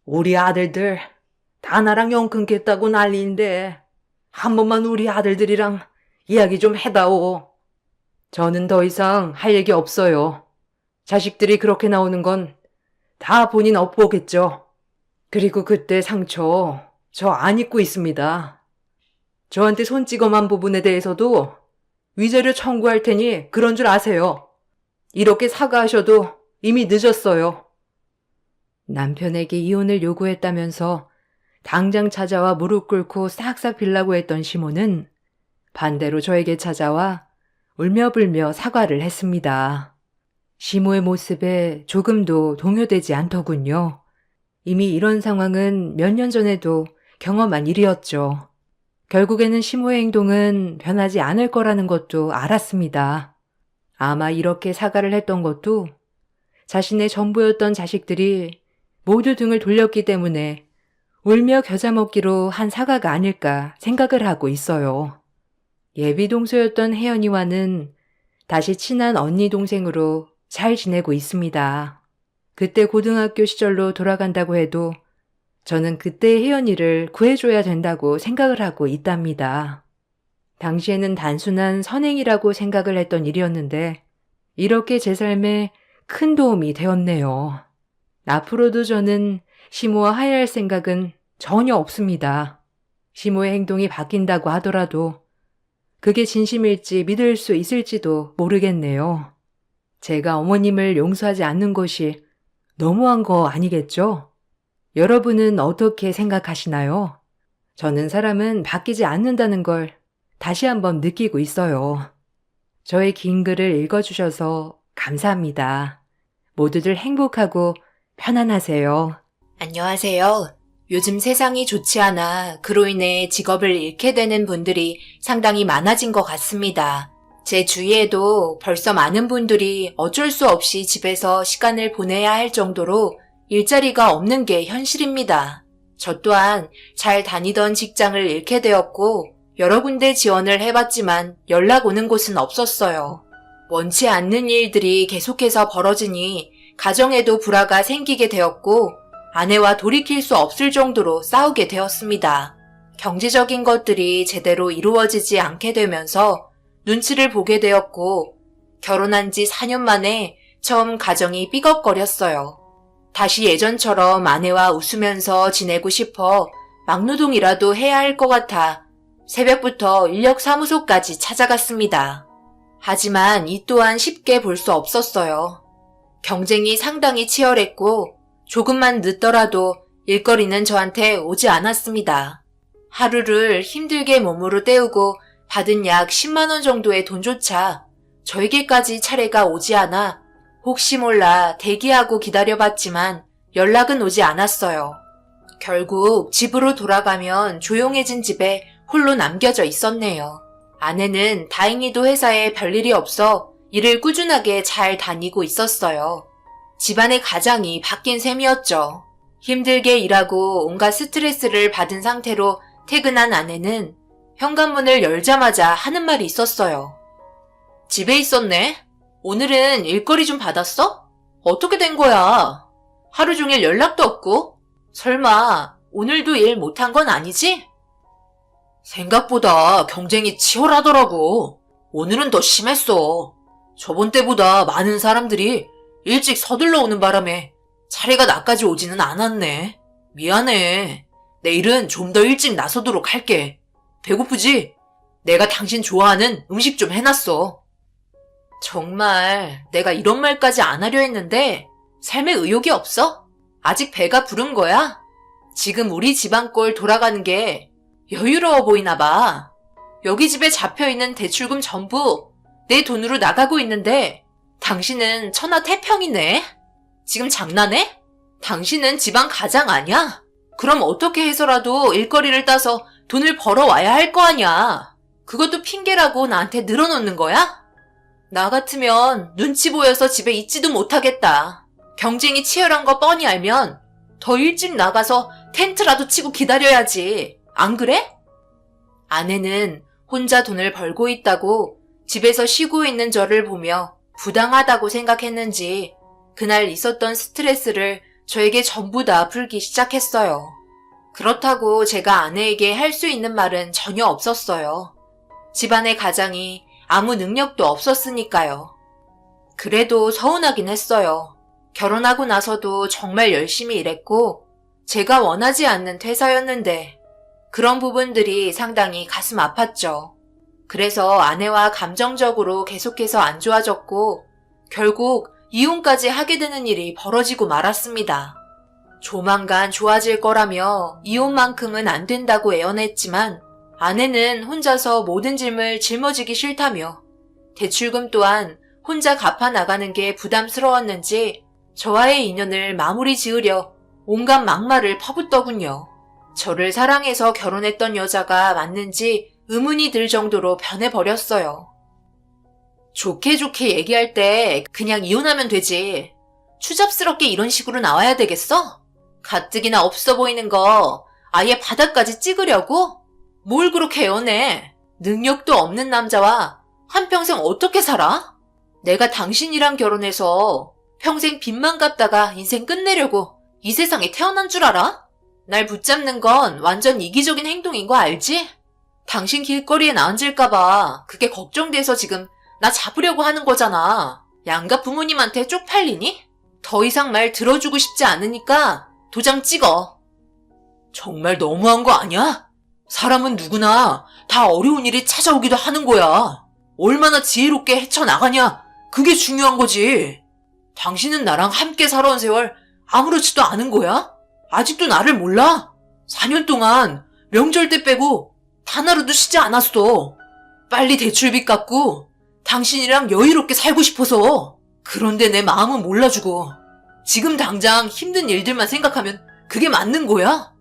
Speaker 2: 우리 아들들 다 나랑 연 끊겠다고 난리인데 한 번만 우리 아들들이랑 이야기 좀 해다오.
Speaker 1: 저는 더 이상 할 얘기 없어요. 자식들이 그렇게 나오는 건 다 본인 업보겠죠. 그리고 그때 상처 저 안 잊고 있습니다. 저한테 손찌검한 부분에 대해서도 위자료 청구할 테니 그런 줄 아세요. 이렇게 사과하셔도 이미 늦었어요. 남편에게 이혼을 요구했다면서 당장 찾아와 무릎 꿇고 싹싹 빌라고 했던 시모는 반대로 저에게 찾아와 울며불며 사과를 했습니다. 시모의 모습에 조금도 동요되지 않더군요. 이미 이런 상황은 몇 년 전에도 경험한 일이었죠. 결국에는 시모의 행동은 변하지 않을 거라는 것도 알았습니다. 아마 이렇게 사과를 했던 것도 자신의 전부였던 자식들이 모두 등을 돌렸기 때문에 울며 겨자 먹기로 한 사과가 아닐까 생각을 하고 있어요. 예비 동서였던 혜연이와는 다시 친한 언니 동생으로 잘 지내고 있습니다. 그때 고등학교 시절로 돌아간다고 해도 저는 그때의 혜연이를 구해줘야 된다고 생각을 하고 있답니다. 당시에는 단순한 선행이라고 생각을 했던 일이었는데 이렇게 제 삶에 큰 도움이 되었네요. 앞으로도 저는 시모와 하야할 생각은 전혀 없습니다. 시모의 행동이 바뀐다고 하더라도 그게 진심일지 믿을 수 있을지도 모르겠네요. 제가 어머님을 용서하지 않는 것이 너무한 거 아니겠죠? 여러분은 어떻게 생각하시나요? 저는 사람은 바뀌지 않는다는 걸 다시 한번 느끼고 있어요. 저의 긴 글을 읽어주셔서 감사합니다. 모두들 행복하고 편안하세요. 안녕하세요. 요즘 세상이 좋지 않아 그로 인해 직업을 잃게 되는 분들이 상당히 많아진 것 같습니다. 제 주위에도 벌써 많은 분들이 어쩔 수 없이 집에서 시간을 보내야 할 정도로 일자리가 없는 게 현실입니다. 저 또한 잘 다니던 직장을 잃게 되었고 여러 군데 지원을 해봤지만 연락 오는 곳은 없었어요. 원치 않는 일들이 계속해서 벌어지니 가정에도 불화가 생기게 되었고 아내와 돌이킬 수 없을 정도로 싸우게 되었습니다. 경제적인 것들이 제대로 이루어지지 않게 되면서 눈치를 보게 되었고 결혼한 지 4년 만에 처음 가정이 삐걱거렸어요. 다시 예전처럼 아내와 웃으면서 지내고 싶어 막노동이라도 해야 할 것 같아 새벽부터 인력사무소까지 찾아갔습니다. 하지만 이 또한 쉽게 볼 수 없었어요. 경쟁이 상당히 치열했고 조금만 늦더라도 일거리는 저한테 오지 않았습니다. 하루를 힘들게 몸으로 때우고 받은 약 10만 원 정도의 돈조차 저에게까지 차례가 오지 않아 혹시 몰라 대기하고 기다려봤지만 연락은 오지 않았어요. 결국 집으로 돌아가면 조용해진 집에 홀로 남겨져 있었네요. 아내는 다행히도 회사에 별일이 없어 일을 꾸준하게 잘 다니고 있었어요. 집안의 가장이 바뀐 셈이었죠. 힘들게 일하고 온갖 스트레스를 받은 상태로 퇴근한 아내는 현관문을 열자마자 하는 말이 있었어요. 집에 있었네? 오늘은 일거리 좀 받았어? 어떻게 된 거야? 하루 종일 연락도 없고? 설마 오늘도 일 못한 건 아니지? 생각보다 경쟁이 치열하더라고. 오늘은 더 심했어. 저번 때보다 많은 사람들이 일찍 서둘러 오는 바람에 차례가 나까지 오지는 않았네. 미안해. 내일은 좀 더 일찍 나서도록 할게. 배고프지? 내가 당신 좋아하는 음식 좀 해놨어. 정말 내가 이런 말까지 안 하려 했는데 삶에 의욕이 없어? 아직 배가 부른 거야? 지금 우리 집안 꼴 돌아가는 게 여유로워 보이나 봐. 여기 집에 잡혀있는 대출금 전부 내 돈으로 나가고 있는데 당신은 천하태평이네? 지금 장난해? 당신은 집안 가장 아냐? 그럼 어떻게 해서라도 일거리를 따서 돈을 벌어와야 할 거 아냐? 그것도 핑계라고 나한테 늘어놓는 거야? 나 같으면 눈치 보여서 집에 있지도 못하겠다. 경쟁이 치열한 거 뻔히 알면 더 일찍 나가서 텐트라도 치고 기다려야지. 안 그래? 아내는 혼자 돈을 벌고 있다고 집에서 쉬고 있는 저를 보며 부당하다고 생각했는지 그날 있었던 스트레스를 저에게 전부 다 풀기 시작했어요. 그렇다고 제가 아내에게 할 수 있는 말은 전혀 없었어요. 집안의 가장이 아무 능력도 없었으니까요. 그래도 서운하긴 했어요. 결혼하고 나서도 정말 열심히 일했고 제가 원하지 않는 퇴사였는데 그런 부분들이 상당히 가슴 아팠죠. 그래서 아내와 감정적으로 계속해서 안 좋아졌고 결국 이혼까지 하게 되는 일이 벌어지고 말았습니다. 조만간 좋아질 거라며 이혼만큼은 안 된다고 애원했지만 아내는 혼자서 모든 짐을 짊어지기 싫다며 대출금 또한 혼자 갚아 나가는 게 부담스러웠는지 저와의 인연을 마무리 지으려 온갖 막말을 퍼붓더군요. 저를 사랑해서 결혼했던 여자가 맞는지 의문이 들 정도로 변해버렸어요. 좋게 좋게 얘기할 때 그냥 이혼하면 되지. 추잡스럽게 이런 식으로 나와야 되겠어? 가뜩이나 없어 보이는 거 아예 바닥까지 찍으려고? 뭘 그렇게 애원해? 능력도 없는 남자와 한평생 어떻게 살아? 내가 당신이랑 결혼해서 평생 빚만 갚다가 인생 끝내려고 이 세상에 태어난 줄 알아? 날 붙잡는 건 완전 이기적인 행동인 거 알지? 당신 길거리에 나 앉을까봐 그게 걱정돼서 지금 나 잡으려고 하는 거잖아. 양가 부모님한테 쪽팔리니? 더 이상 말 들어주고 싶지 않으니까 도장 찍어. 정말 너무한 거 아니야? 사람은 누구나 다 어려운 일이 찾아오기도 하는 거야. 얼마나 지혜롭게 헤쳐나가냐, 그게 중요한 거지. 당신은 나랑 함께 살아온 세월 아무렇지도 않은 거야? 아직도 나를 몰라? 4년 동안 명절 때 빼고 단 하루도 쉬지 않았어. 빨리 대출빚 갚고 당신이랑 여유롭게 살고 싶어서. 그런데 내 마음은 몰라주고 지금 당장 힘든 일들만 생각하면 그게 맞는 거야?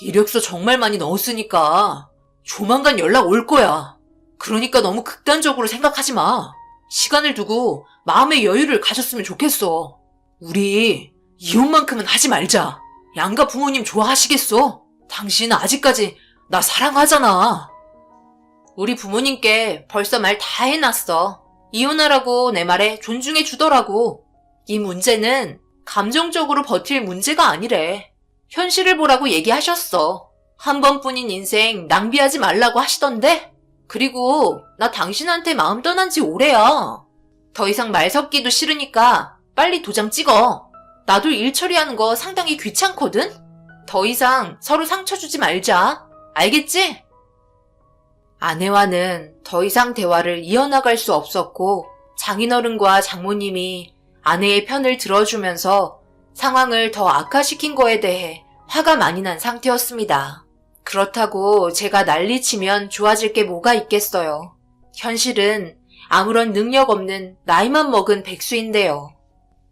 Speaker 1: 이력서 정말 많이 넣었으니까 조만간 연락 올 거야. 그러니까 너무 극단적으로 생각하지 마. 시간을 두고 마음의 여유를 가졌으면 좋겠어. 우리 이혼만큼은 하지 말자. 양가 부모님 좋아하시겠어? 당신 아직까지 나 사랑하잖아. 우리 부모님께 벌써 말 다 해놨어. 이혼하라고 내 말에 존중해 주더라고. 이 문제는 감정적으로 버틸 문제가 아니래. 현실을 보라고 얘기하셨어. 한 번뿐인 인생 낭비하지 말라고 하시던데? 그리고 나 당신한테 마음 떠난 지 오래야. 더 이상 말 섞기도 싫으니까 빨리 도장 찍어. 나도 일 처리하는 거 상당히 귀찮거든? 더 이상 서로 상처 주지 말자. 알겠지? 아내와는 더 이상 대화를 이어나갈 수 없었고 장인어른과 장모님이 아내의 편을 들어주면서 상황을 더 악화시킨 거에 대해 화가 많이 난 상태였습니다. 그렇다고 제가 난리치면 좋아질 게 뭐가 있겠어요. 현실은 아무런 능력 없는 나이만 먹은 백수인데요.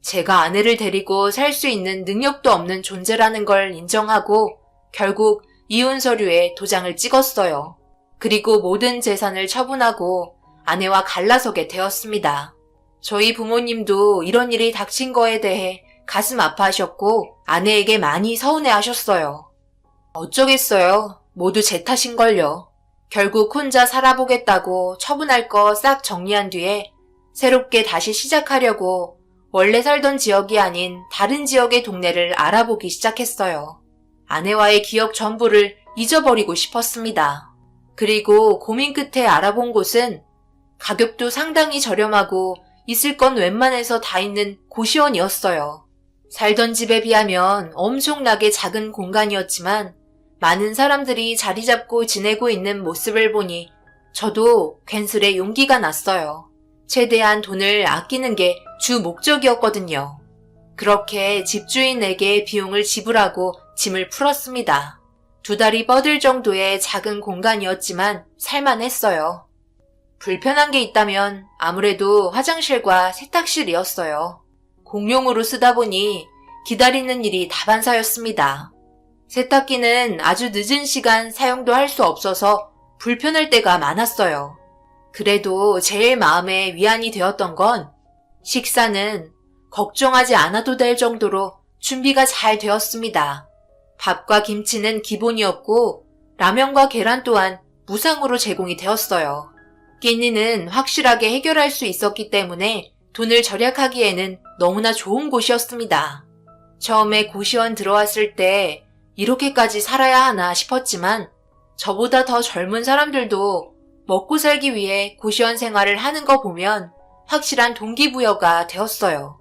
Speaker 1: 제가 아내를 데리고 살 수 있는 능력도 없는 존재라는 걸 인정하고 결국 이혼 서류에 도장을 찍었어요. 그리고 모든 재산을 처분하고 아내와 갈라서게 되었습니다. 저희 부모님도 이런 일이 닥친 거에 대해 가슴 아파하셨고 아내에게 많이 서운해하셨어요. 어쩌겠어요. 모두 제 탓인걸요. 결국 혼자 살아보겠다고 처분할 거 싹 정리한 뒤에 새롭게 다시 시작하려고 원래 살던 지역이 아닌 다른 지역의 동네를 알아보기 시작했어요. 아내와의 기억 전부를 잊어버리고 싶었습니다. 그리고 고민 끝에 알아본 곳은 가격도 상당히 저렴하고 있을 건 웬만해서 다 있는 고시원이었어요. 살던 집에 비하면 엄청나게 작은 공간이었지만 많은 사람들이 자리 잡고 지내고 있는 모습을 보니 저도 괜스레 용기가 났어요. 최대한 돈을 아끼는 게 주 목적이었거든요. 그렇게 집주인에게 비용을 지불하고 짐을 풀었습니다. 2달이 뻗을 정도의 작은 공간이었지만 살만했어요. 불편한 게 있다면 아무래도 화장실과 세탁실이었어요. 공용으로 쓰다 보니 기다리는 일이 다반사였습니다. 세탁기는 아주 늦은 시간 사용도 할 수 없어서 불편할 때가 많았어요. 그래도 제일 마음에 위안이 되었던 건 식사는 걱정하지 않아도 될 정도로 준비가 잘 되었습니다. 밥과 김치는 기본이었고 라면과 계란 또한 무상으로 제공이 되었어요. 끼니는 확실하게 해결할 수 있었기 때문에 돈을 절약하기에는 너무나 좋은 곳이었습니다. 처음에 고시원 들어왔을 때 이렇게까지 살아야 하나 싶었지만 저보다 더 젊은 사람들도 먹고 살기 위해 고시원 생활을 하는 거 보면 확실한 동기부여가 되었어요.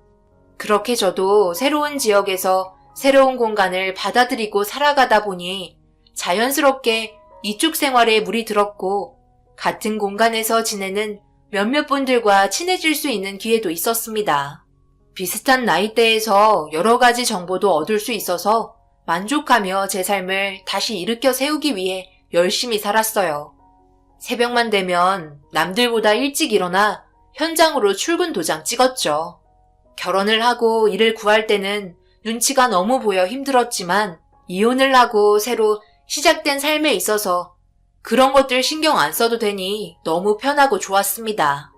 Speaker 1: 그렇게 저도 새로운 지역에서 새로운 공간을 받아들이고 살아가다 보니 자연스럽게 이쪽 생활에 물이 들었고 같은 공간에서 지내는 몇몇 분들과 친해질 수 있는 기회도 있었습니다. 비슷한 나이대에서 여러 가지 정보도 얻을 수 있어서 만족하며 제 삶을 다시 일으켜 세우기 위해 열심히 살았어요. 새벽만 되면 남들보다 일찍 일어나 현장으로 출근 도장 찍었죠. 결혼을 하고 일을 구할 때는 눈치가 너무 보여 힘들었지만 이혼을 하고 새로 시작된 삶에 있어서 그런 것들 신경 안 써도 되니 너무 편하고 좋았습니다.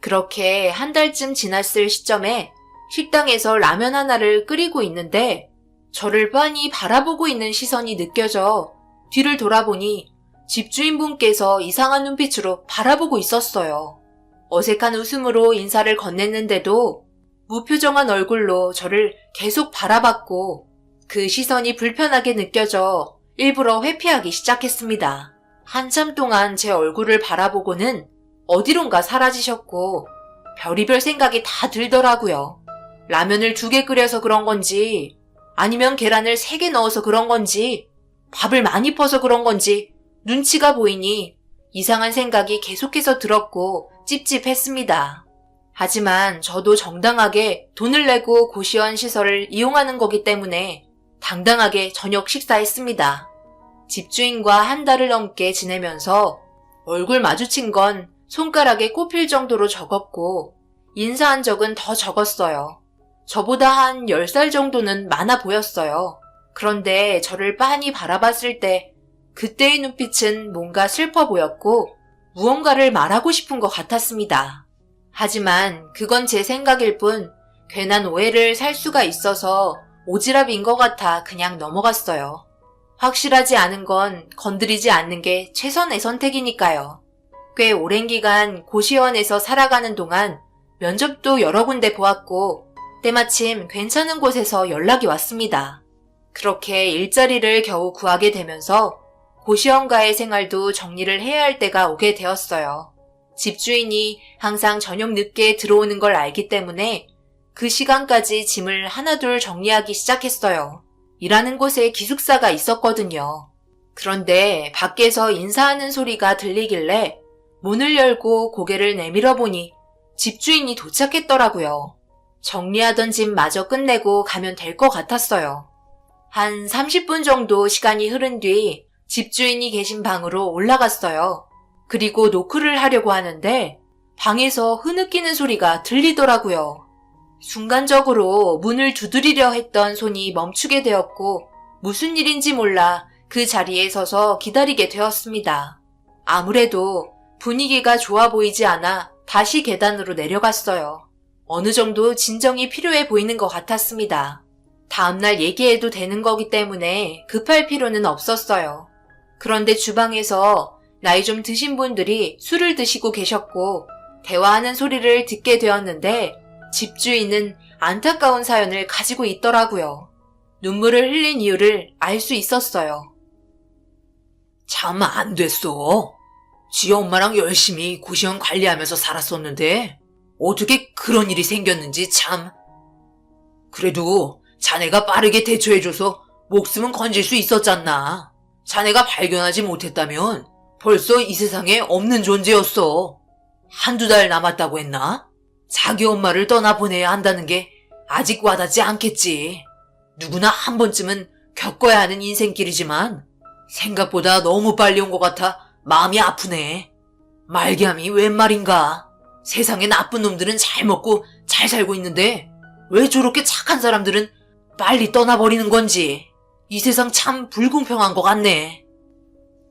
Speaker 1: 그렇게 한 달쯤 지났을 시점에 식당에서 라면 하나를 끓이고 있는데 저를 빤히 바라보고 있는 시선이 느껴져 뒤를 돌아보니 집주인분께서 이상한 눈빛으로 바라보고 있었어요. 어색한 웃음으로 인사를 건넸는데도 무표정한 얼굴로 저를 계속 바라봤고 그 시선이 불편하게 느껴져 일부러 회피하기 시작했습니다. 한참 동안 제 얼굴을 바라보고는 어디론가 사라지셨고 별의별 생각이 다 들더라고요. 라면을 2개 끓여서 그런 건지 아니면 계란을 3개 넣어서 그런 건지 밥을 많이 퍼서 그런 건지 눈치가 보이니 이상한 생각이 계속해서 들었고 찝찝했습니다. 하지만 저도 정당하게 돈을 내고 고시원 시설을 이용하는 거기 때문에 당당하게 저녁 식사했습니다. 집주인과 한 달을 넘게 지내면서 얼굴 마주친 건 손가락에 꼽힐 정도로 적었고 인사한 적은 더 적었어요. 저보다 한 10살 정도는 많아 보였어요. 그런데 저를 빤히 바라봤을 때 그때의 눈빛은 뭔가 슬퍼 보였고 무언가를 말하고 싶은 것 같았습니다. 하지만 그건 제 생각일 뿐 괜한 오해를 살 수가 있어서 오지랖인 것 같아 그냥 넘어갔어요. 확실하지 않은 건 건드리지 않는 게 최선의 선택이니까요. 꽤 오랜 기간 고시원에서 살아가는 동안 면접도 여러 군데 보았고 때마침 괜찮은 곳에서 연락이 왔습니다. 그렇게 일자리를 겨우 구하게 되면서 고시원가의 생활도 정리를 해야 할 때가 오게 되었어요. 집주인이 항상 저녁 늦게 들어오는 걸 알기 때문에 그 시간까지 짐을 하나둘 정리하기 시작했어요. 일하는 곳에 기숙사가 있었거든요. 그런데 밖에서 인사하는 소리가 들리길래 문을 열고 고개를 내밀어 보니 집주인이 도착했더라고요. 정리하던 짐 마저 끝내고 가면 될 것 같았어요. 한 30분 정도 시간이 흐른 뒤 집주인이 계신 방으로 올라갔어요. 그리고 노크를 하려고 하는데 방에서 흐느끼는 소리가 들리더라고요. 순간적으로 문을 두드리려 했던 손이 멈추게 되었고 무슨 일인지 몰라 그 자리에 서서 기다리게 되었습니다. 아무래도 분위기가 좋아 보이지 않아 다시 계단으로 내려갔어요. 어느 정도 진정이 필요해 보이는 것 같았습니다. 다음날 얘기해도 되는 거기 때문에 급할 필요는 없었어요. 그런데 주방에서 나이 좀 드신 분들이 술을 드시고 계셨고 대화하는 소리를 듣게 되었는데 집주인은 안타까운 사연을 가지고 있더라고요. 눈물을 흘린 이유를 알 수 있었어요.
Speaker 2: 참 안 됐어. 지 엄마랑 열심히 고시원 관리하면서 살았었는데 어떻게 그런 일이 생겼는지 참. 그래도 자네가 빠르게 대처해줘서 목숨은 건질 수 있었잖나. 자네가 발견하지 못했다면 벌써 이 세상에 없는 존재였어. 한두 달 남았다고 했나? 자기 엄마를 떠나보내야 한다는 게 아직 와닿지 않겠지. 누구나 한 번쯤은 겪어야 하는 인생길이지만 생각보다 너무 빨리 온 것 같아 마음이 아프네. 말기암이 웬 말인가. 세상에 나쁜 놈들은 잘 먹고 잘 살고 있는데 왜 저렇게 착한 사람들은 빨리 떠나버리는 건지. 이 세상 참 불공평한 것 같네.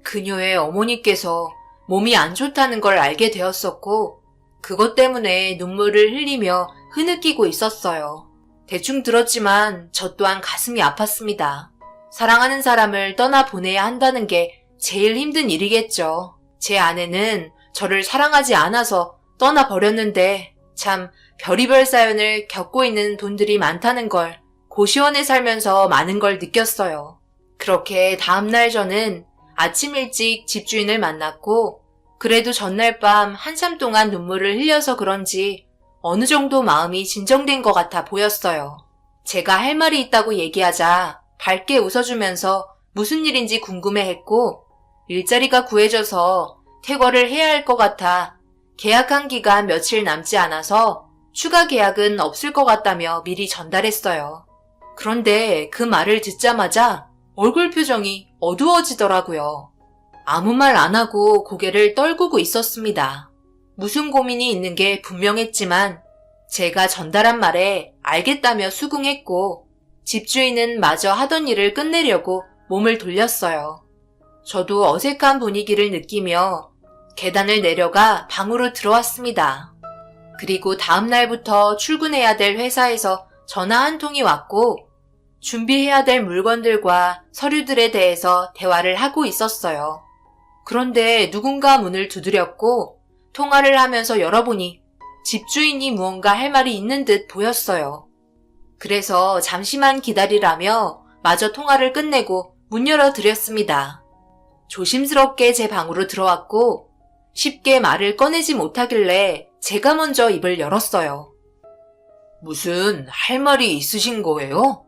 Speaker 1: 그녀의 어머니께서 몸이 안 좋다는 걸 알게 되었었고 그것 때문에 눈물을 흘리며 흐느끼고 있었어요. 대충 들었지만 저 또한 가슴이 아팠습니다. 사랑하는 사람을 떠나보내야 한다는 게 제일 힘든 일이겠죠. 제 아내는 저를 사랑하지 않아서 떠나버렸는데 참 별의별 사연을 겪고 있는 분들이 많다는 걸 고시원에 살면서 많은 걸 느꼈어요. 그렇게 다음날 저는 아침 일찍 집주인을 만났고 그래도 전날 밤 한참 동안 눈물을 흘려서 그런지 어느 정도 마음이 진정된 것 같아 보였어요. 제가 할 말이 있다고 얘기하자 밝게 웃어주면서 무슨 일인지 궁금해했고 일자리가 구해져서 퇴거를 해야 할 것 같아 계약한 기간 며칠 남지 않아서 추가 계약은 없을 것 같다며 미리 전달했어요. 그런데 그 말을 듣자마자 얼굴 표정이 어두워지더라고요. 아무 말 안 하고 고개를 떨구고 있었습니다. 무슨 고민이 있는 게 분명했지만 제가 전달한 말에 알겠다며 수긍했고 집주인은 마저 하던 일을 끝내려고 몸을 돌렸어요. 저도 어색한 분위기를 느끼며 계단을 내려가 방으로 들어왔습니다. 그리고 다음 날부터 출근해야 될 회사에서 전화 한 통이 왔고 준비해야 될 물건들과 서류들에 대해서 대화를 하고 있었어요. 그런데 누군가 문을 두드렸고 통화를 하면서 열어보니 집주인이 무언가 할 말이 있는 듯 보였어요. 그래서 잠시만 기다리라며 마저 통화를 끝내고 문 열어드렸습니다. 조심스럽게 제 방으로 들어왔고 쉽게 말을 꺼내지 못하길래 제가 먼저 입을 열었어요.
Speaker 2: 무슨 할 말이 있으신 거예요?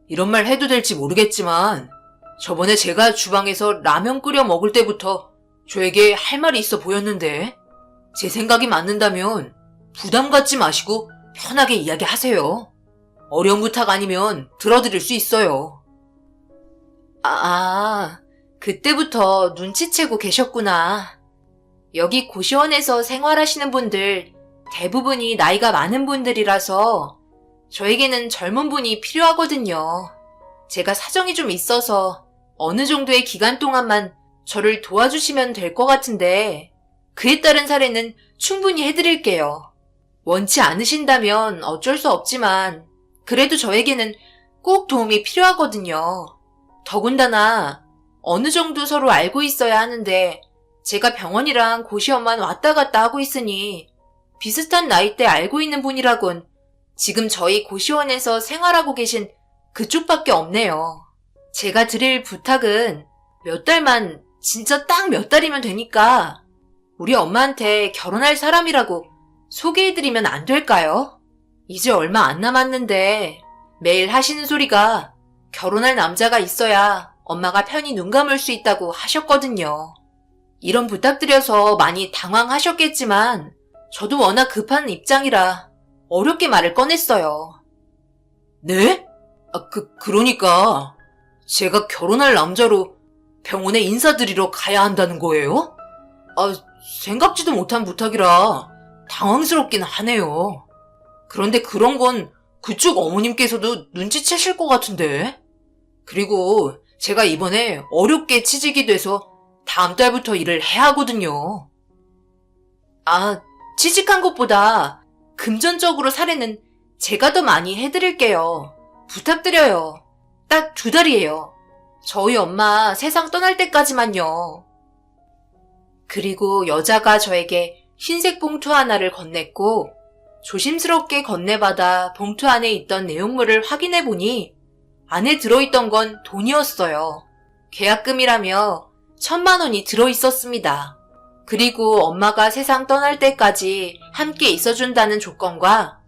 Speaker 2: 이런 말 해도 될지 모르겠지만 저번에 제가 주방에서 라면 끓여 먹을 때부터 저에게 할 말이 있어 보였는데 제 생각이 맞는다면 부담 갖지 마시고 편하게 이야기하세요. 어려운 부탁 아니면 들어드릴 수 있어요.
Speaker 1: 그때부터 눈치채고 계셨구나. 여기 고시원에서 생활하시는 분들 대부분이 나이가 많은 분들이라서 저에게는 젊은 분이 필요하거든요. 제가 사정이 좀 있어서 어느 정도의 기간 동안만 저를 도와주시면 될 것 같은데 그에 따른 사례는 충분히 해드릴게요. 원치 않으신다면 어쩔 수 없지만 그래도 저에게는 꼭 도움이 필요하거든요. 더군다나 어느 정도 서로 알고 있어야 하는데 제가 병원이랑 고시원만 왔다 갔다 하고 있으니 비슷한 나이대 알고 있는 분이라곤 지금 저희 고시원에서 생활하고 계신 그쪽밖에 없네요. 제가 드릴 부탁은 몇 달만, 진짜 딱 몇 달이면 되니까 우리 엄마한테 결혼할 사람이라고 소개해드리면 안 될까요? 이제 얼마 안 남았는데 매일 하시는 소리가 결혼할 남자가 있어야 엄마가 편히 눈 감을 수 있다고 하셨거든요. 이런 부탁드려서 많이 당황하셨겠지만 저도 워낙 급한 입장이라 어렵게 말을 꺼냈어요. 네? 그러니까 제가 결혼할 남자로 병원에 인사드리러 가야 한다는 거예요? 생각지도 못한 부탁이라 당황스럽긴 하네요. 그런데 그런 건 그쪽 어머님께서도 눈치채실 것 같은데. 그리고 제가 이번에 어렵게 취직이 돼서 다음 달부터 일을 해야 하거든요. 취직한 것보다 금전적으로 사례는 제가 더 많이 해드릴게요. 부탁드려요. 딱 2달이에요. 저희 엄마 세상 떠날 때까지만요. 그리고 여자가 저에게 흰색 봉투 하나를 건넸고 조심스럽게 건네받아 봉투 안에 있던 내용물을 확인해보니 안에 들어있던 건 돈이었어요. 계약금이라며 1,000만 원이 들어있었습니다. 그리고 엄마가 세상 떠날 때까지 함께 있어준다는 조건과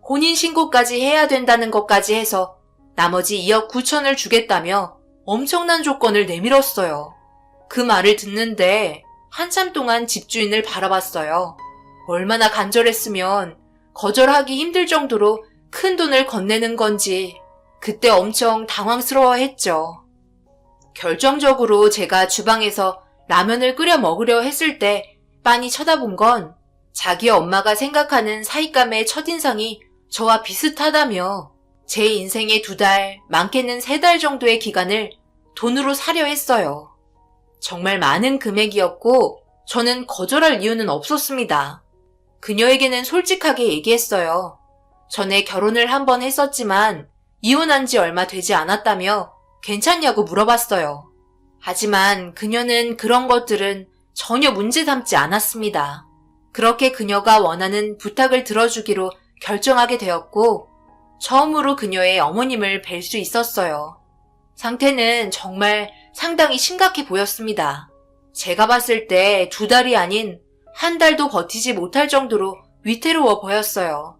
Speaker 1: 혼인신고까지 해야 된다는 것까지 해서 나머지 2억 9천을 주겠다며 엄청난 조건을 내밀었어요. 그 말을 듣는데 한참 동안 집주인을 바라봤어요. 얼마나 간절했으면 거절하기 힘들 정도로 큰 돈을 건네는 건지 그때 엄청 당황스러워했죠. 결정적으로 제가 주방에서 라면을 끓여 먹으려 했을 때 빤히 쳐다본 건 자기 엄마가 생각하는 사윗감의 첫인상이 저와 비슷하다며 제 인생의 2달, 많게는 3달 정도의 기간을 돈으로 사려 했어요. 정말 많은 금액이었고 저는 거절할 이유는 없었습니다. 그녀에게는 솔직하게 얘기했어요. 전에 결혼을 한 번 했었지만 이혼한 지 얼마 되지 않았다며 괜찮냐고 물어봤어요. 하지만 그녀는 그런 것들은 전혀 문제 삼지 않았습니다. 그렇게 그녀가 원하는 부탁을 들어주기로 결정하게 되었고 처음으로 그녀의 어머님을 뵐 수 있었어요. 상태는 정말 상당히 심각해 보였습니다. 제가 봤을 때 2달이 아닌 1달도 버티지 못할 정도로 위태로워 보였어요.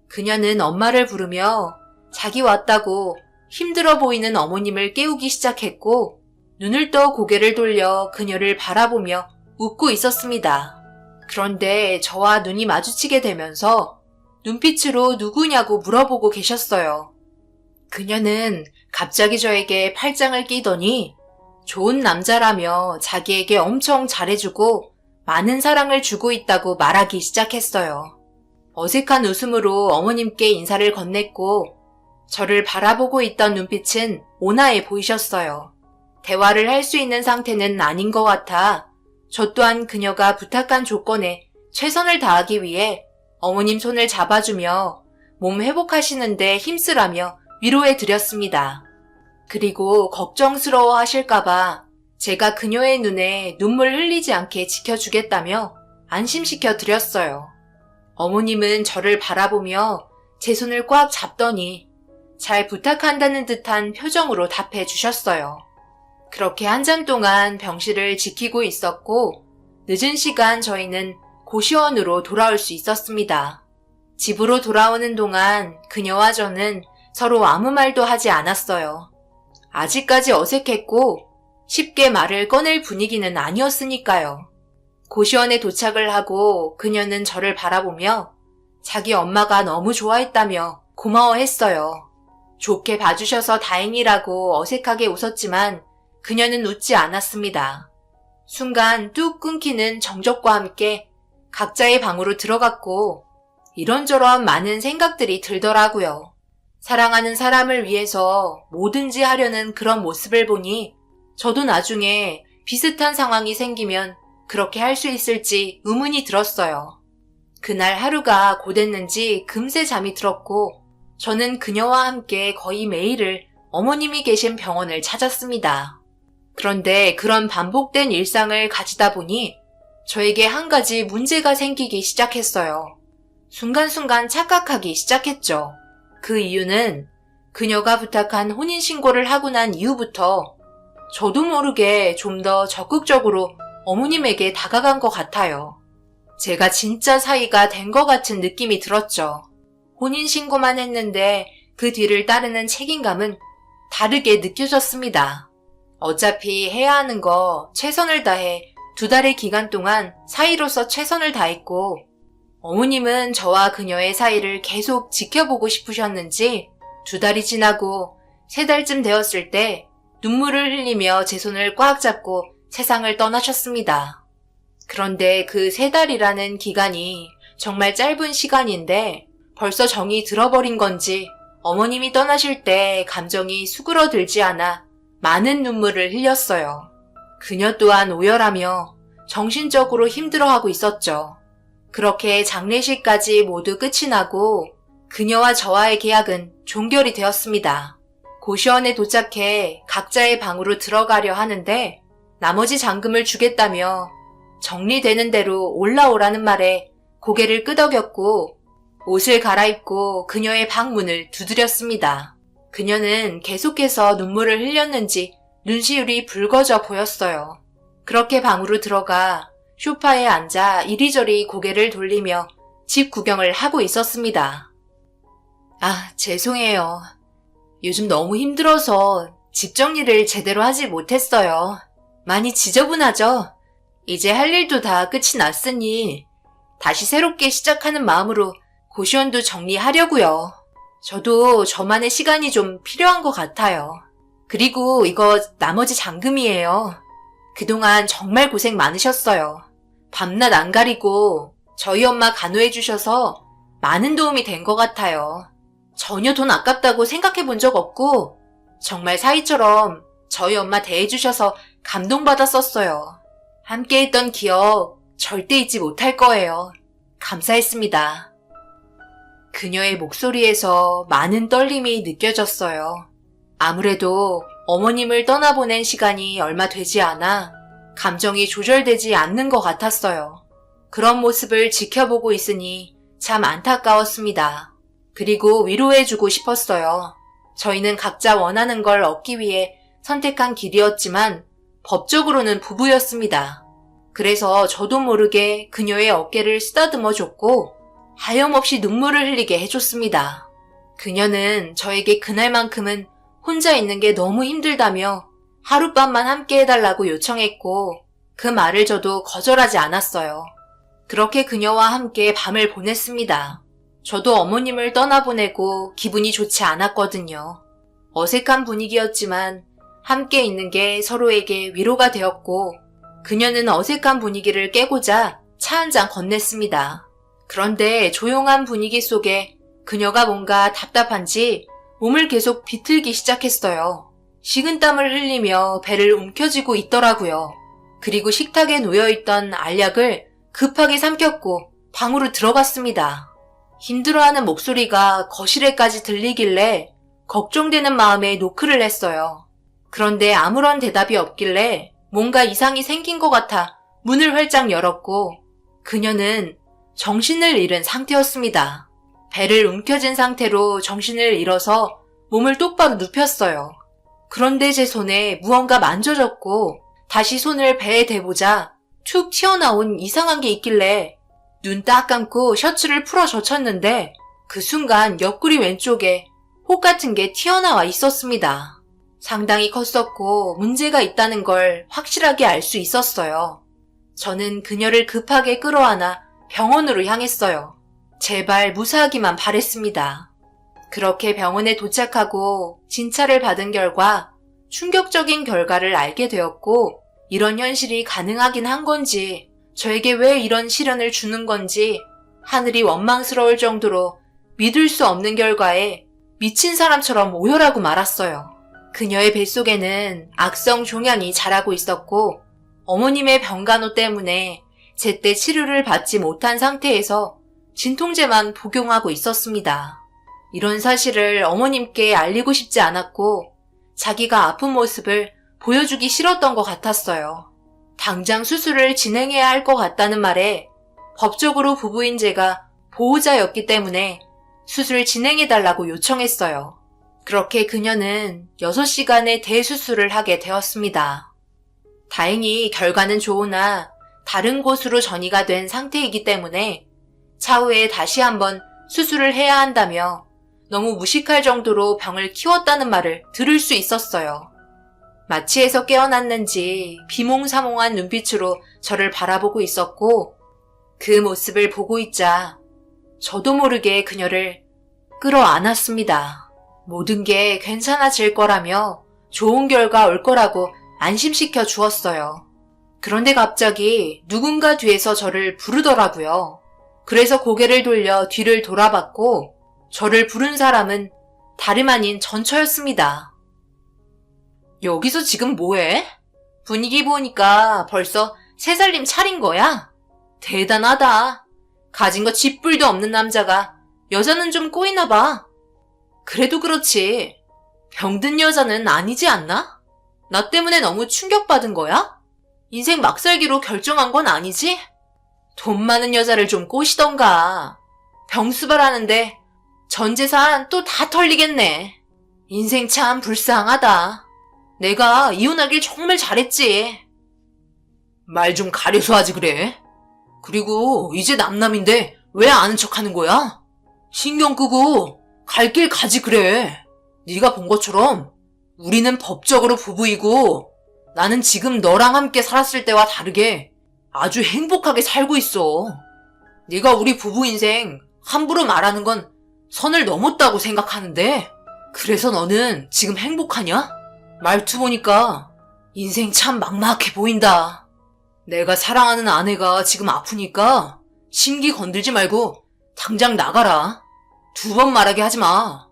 Speaker 1: 그녀는 엄마를 부르며 자기 왔다고 힘들어 보이는 어머님을 깨우기 시작했고 눈을 떠 고개를 돌려 그녀를 바라보며 웃고 있었습니다. 그런데 저와 눈이 마주치게 되면서 눈빛으로 누구냐고 물어보고 계셨어요. 그녀는 갑자기 저에게 팔짱을 끼더니 좋은 남자라며 자기에게 엄청 잘해주고 많은 사랑을 주고 있다고 말하기 시작했어요. 어색한 웃음으로 어머님께 인사를 건넸고 저를 바라보고 있던 눈빛은 온화해 보이셨어요. 대화를 할 수 있는 상태는 아닌 것 같아 저 또한 그녀가 부탁한 조건에 최선을 다하기 위해 어머님 손을 잡아주며 몸 회복하시는데 힘쓰라며 위로해 드렸습니다. 그리고 걱정스러워 하실까봐 제가 그녀의 눈에 눈물 흘리지 않게 지켜주겠다며 안심시켜 드렸어요. 어머님은 저를 바라보며 제 손을 꽉 잡더니 잘 부탁한다는 듯한 표정으로 답해 주셨어요. 그렇게 한참 동안 병실을 지키고 있었고 늦은 시간 저희는 고시원으로 돌아올 수 있었습니다. 집으로 돌아오는 동안 그녀와 저는 서로 아무 말도 하지 않았어요. 아직까지 어색했고 쉽게 말을 꺼낼 분위기는 아니었으니까요. 고시원에 도착을 하고 그녀는 저를 바라보며 자기 엄마가 너무 좋아했다며 고마워했어요. 좋게 봐주셔서 다행이라고 어색하게 웃었지만 그녀는 웃지 않았습니다. 순간 뚝 끊기는 정적과 함께 각자의 방으로 들어갔고 이런저런 많은 생각들이 들더라고요. 사랑하는 사람을 위해서 뭐든지 하려는 그런 모습을 보니 저도 나중에 비슷한 상황이 생기면 그렇게 할 수 있을지 의문이 들었어요. 그날 하루가 고됐는지 금세 잠이 들었고 저는 그녀와 함께 거의 매일을 어머님이 계신 병원을 찾았습니다. 그런데 그런 반복된 일상을 가지다 보니 저에게 한 가지 문제가 생기기 시작했어요. 순간순간 착각하기 시작했죠. 그 이유는 그녀가 부탁한 혼인신고를 하고 난 이후부터 저도 모르게 좀 더 적극적으로 어머님에게 다가간 것 같아요. 제가 진짜 사이가 된 것 같은 느낌이 들었죠. 혼인신고만 했는데 그 뒤를 따르는 책임감은 다르게 느껴졌습니다. 어차피 해야 하는 거 최선을 다해 2달의 기간 동안 사이로서 최선을 다했고, 어머님은 저와 그녀의 사이를 계속 지켜보고 싶으셨는지 2달이 지나고 3달쯤 되었을 때 눈물을 흘리며 제 손을 꽉 잡고 세상을 떠나셨습니다. 그런데 그 3달이라는 기간이 정말 짧은 시간인데 벌써 정이 들어버린 건지 어머님이 떠나실 때 감정이 수그러들지 않아 많은 눈물을 흘렸어요. 그녀 또한 오열하며 정신적으로 힘들어하고 있었죠. 그렇게 장례식까지 모두 끝이 나고 그녀와 저와의 계약은 종결이 되었습니다. 고시원에 도착해 각자의 방으로 들어가려 하는데 나머지 잔금을 주겠다며 정리되는 대로 올라오라는 말에 고개를 끄덕였고 옷을 갈아입고 그녀의 방 문을 두드렸습니다. 그녀는 계속해서 눈물을 흘렸는지 눈시울이 붉어져 보였어요. 그렇게 방으로 들어가 소파에 앉아 이리저리 고개를 돌리며 집 구경을 하고 있었습니다. 아, 죄송해요. 요즘 너무 힘들어서 집 정리를 제대로 하지 못했어요. 많이 지저분하죠? 이제 할 일도 다 끝이 났으니 다시 새롭게 시작하는 마음으로 고시원도 정리하려고요. 저도 저만의 시간이 좀 필요한 것 같아요. 그리고 이거 나머지 잔금이에요. 그동안 정말 고생 많으셨어요. 밤낮 안 가리고 저희 엄마 간호해 주셔서 많은 도움이 된 것 같아요. 전혀 돈 아깝다고 생각해 본 적 없고 정말 사이처럼 저희 엄마 대해주셔서 감동받았었어요. 함께 했던 기억 절대 잊지 못할 거예요. 감사했습니다. 그녀의 목소리에서 많은 떨림이 느껴졌어요. 아무래도 어머님을 떠나보낸 시간이 얼마 되지 않아 감정이 조절되지 않는 것 같았어요. 그런 모습을 지켜보고 있으니 참 안타까웠습니다. 그리고 위로해주고 싶었어요. 저희는 각자 원하는 걸 얻기 위해 선택한 길이었지만 법적으로는 부부였습니다. 그래서 저도 모르게 그녀의 어깨를 쓰다듬어 줬고 하염없이 눈물을 흘리게 해줬습니다. 그녀는 저에게 그날만큼은 혼자 있는 게 너무 힘들다며 하룻밤만 함께 해달라고 요청했고 그 말을 저도 거절하지 않았어요. 그렇게 그녀와 함께 밤을 보냈습니다. 저도 어머님을 떠나보내고 기분이 좋지 않았거든요. 어색한 분위기였지만 함께 있는 게 서로에게 위로가 되었고 그녀는 어색한 분위기를 깨고자 차 한 잔 건넸습니다. 그런데 조용한 분위기 속에 그녀가 뭔가 답답한지 몸을 계속 비틀기 시작했어요. 식은땀을 흘리며 배를 움켜쥐고 있더라고요. 그리고 식탁에 놓여있던 알약을 급하게 삼켰고 방으로 들어갔습니다. 힘들어하는 목소리가 거실에까지 들리길래 걱정되는 마음에 노크를 했어요. 그런데 아무런 대답이 없길래 뭔가 이상이 생긴 것 같아 문을 활짝 열었고 그녀는 정신을 잃은 상태였습니다. 배를 움켜쥔 상태로 정신을 잃어서 몸을 똑바로 눕혔어요. 그런데 제 손에 무언가 만져졌고 다시 손을 배에 대보자 툭 튀어나온 이상한 게 있길래 눈 딱 감고 셔츠를 풀어 젖혔는데 그 순간 옆구리 왼쪽에 혹 같은 게 튀어나와 있었습니다. 상당히 컸었고 문제가 있다는 걸 확실하게 알 수 있었어요. 저는 그녀를 급하게 끌어안아 병원으로 향했어요. 제발 무사하기만 바랬습니다. 그렇게 병원에 도착하고 진찰을 받은 결과 충격적인 결과를 알게 되었고 이런 현실이 가능하긴 한 건지 저에게 왜 이런 시련을 주는 건지 하늘이 원망스러울 정도로 믿을 수 없는 결과에 미친 사람처럼 오열하고 말았어요. 그녀의 뱃속에는 악성 종양이 자라고 있었고 어머님의 병간호 때문에 제때 치료를 받지 못한 상태에서 진통제만 복용하고 있었습니다. 이런 사실을 어머님께 알리고 싶지 않았고 자기가 아픈 모습을 보여주기 싫었던 것 같았어요. 당장 수술을 진행해야 할 것 같다는 말에 법적으로 부부인 제가 보호자였기 때문에 수술 진행해달라고 요청했어요. 그렇게 그녀는 6시간의 대수술을 하게 되었습니다. 다행히 결과는 좋으나 다른 곳으로 전이가 된 상태이기 때문에 차후에 다시 한번 수술을 해야 한다며 너무 무식할 정도로 병을 키웠다는 말을 들을 수 있었어요. 마취에서 깨어났는지 비몽사몽한 눈빛으로 저를 바라보고 있었고 그 모습을 보고 있자 저도 모르게 그녀를 끌어안았습니다. 모든 게 괜찮아질 거라며 좋은 결과 올 거라고 안심시켜 주었어요. 그런데 갑자기 누군가 뒤에서 저를 부르더라고요. 그래서 고개를 돌려 뒤를 돌아봤고 저를 부른 사람은 다름 아닌 전처였습니다. 여기서 지금 뭐해? 분위기 보니까 벌써 3살님 차린 거야? 대단하다. 가진 거 쥐뿔도 없는 남자가 여자는 좀 꼬이나 봐. 그래도 그렇지. 병든 여자는 아니지 않나? 나 때문에 너무 충격받은 거야? 인생 막살기로 결정한 건 아니지? 돈 많은 여자를 좀 꼬시던가. 병수발하는데 전 재산 또 다 털리겠네. 인생 참 불쌍하다. 내가 이혼하길 정말 잘했지. 말 좀 가려서 하지 그래. 그리고 이제 남남인데 왜 아는 척하는 거야? 신경 끄고 갈 길 가지 그래. 네가 본 것처럼 우리는 법적으로 부부이고 나는 지금 너랑 함께 살았을 때와 다르게 아주 행복하게 살고 있어. 네가 우리 부부 인생 함부로 말하는 건 선을 넘었다고 생각하는데 그래서 너는 지금 행복하냐? 말투 보니까 인생 참 막막해 보인다. 내가 사랑하는 아내가 지금 아프니까 심기 건들지 말고 당장 나가라. 2번 말하게 하지 마.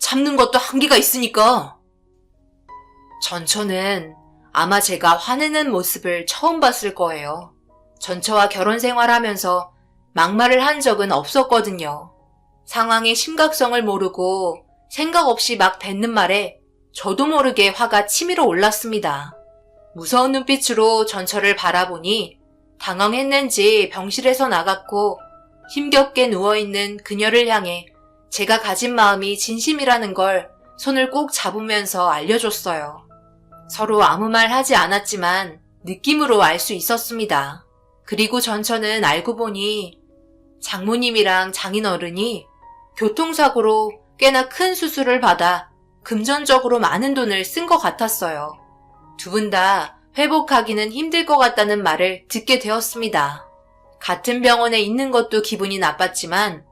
Speaker 1: 참는 것도 한계가 있으니까. 전처는 아마 제가 화내는 모습을 처음 봤을 거예요. 전처와 결혼 생활하면서 막말을 한 적은 없었거든요. 상황의 심각성을 모르고 생각 없이 막 뱉는 말에 저도 모르게 화가 치밀어 올랐습니다. 무서운 눈빛으로 전처를 바라보니 당황했는지 병실에서 나갔고 힘겹게 누워있는 그녀를 향해 제가 가진 마음이 진심이라는 걸 손을 꼭 잡으면서 알려줬어요. 서로 아무 말 하지 않았지만 느낌으로 알 수 있었습니다. 그리고 전처는 알고 보니 장모님이랑 장인어른이 교통사고로 꽤나 큰 수술을 받아 금전적으로 많은 돈을 쓴 것 같았어요. 2분 다 회복하기는 힘들 것 같다는 말을 듣게 되었습니다. 같은 병원에 있는 것도 기분이 나빴지만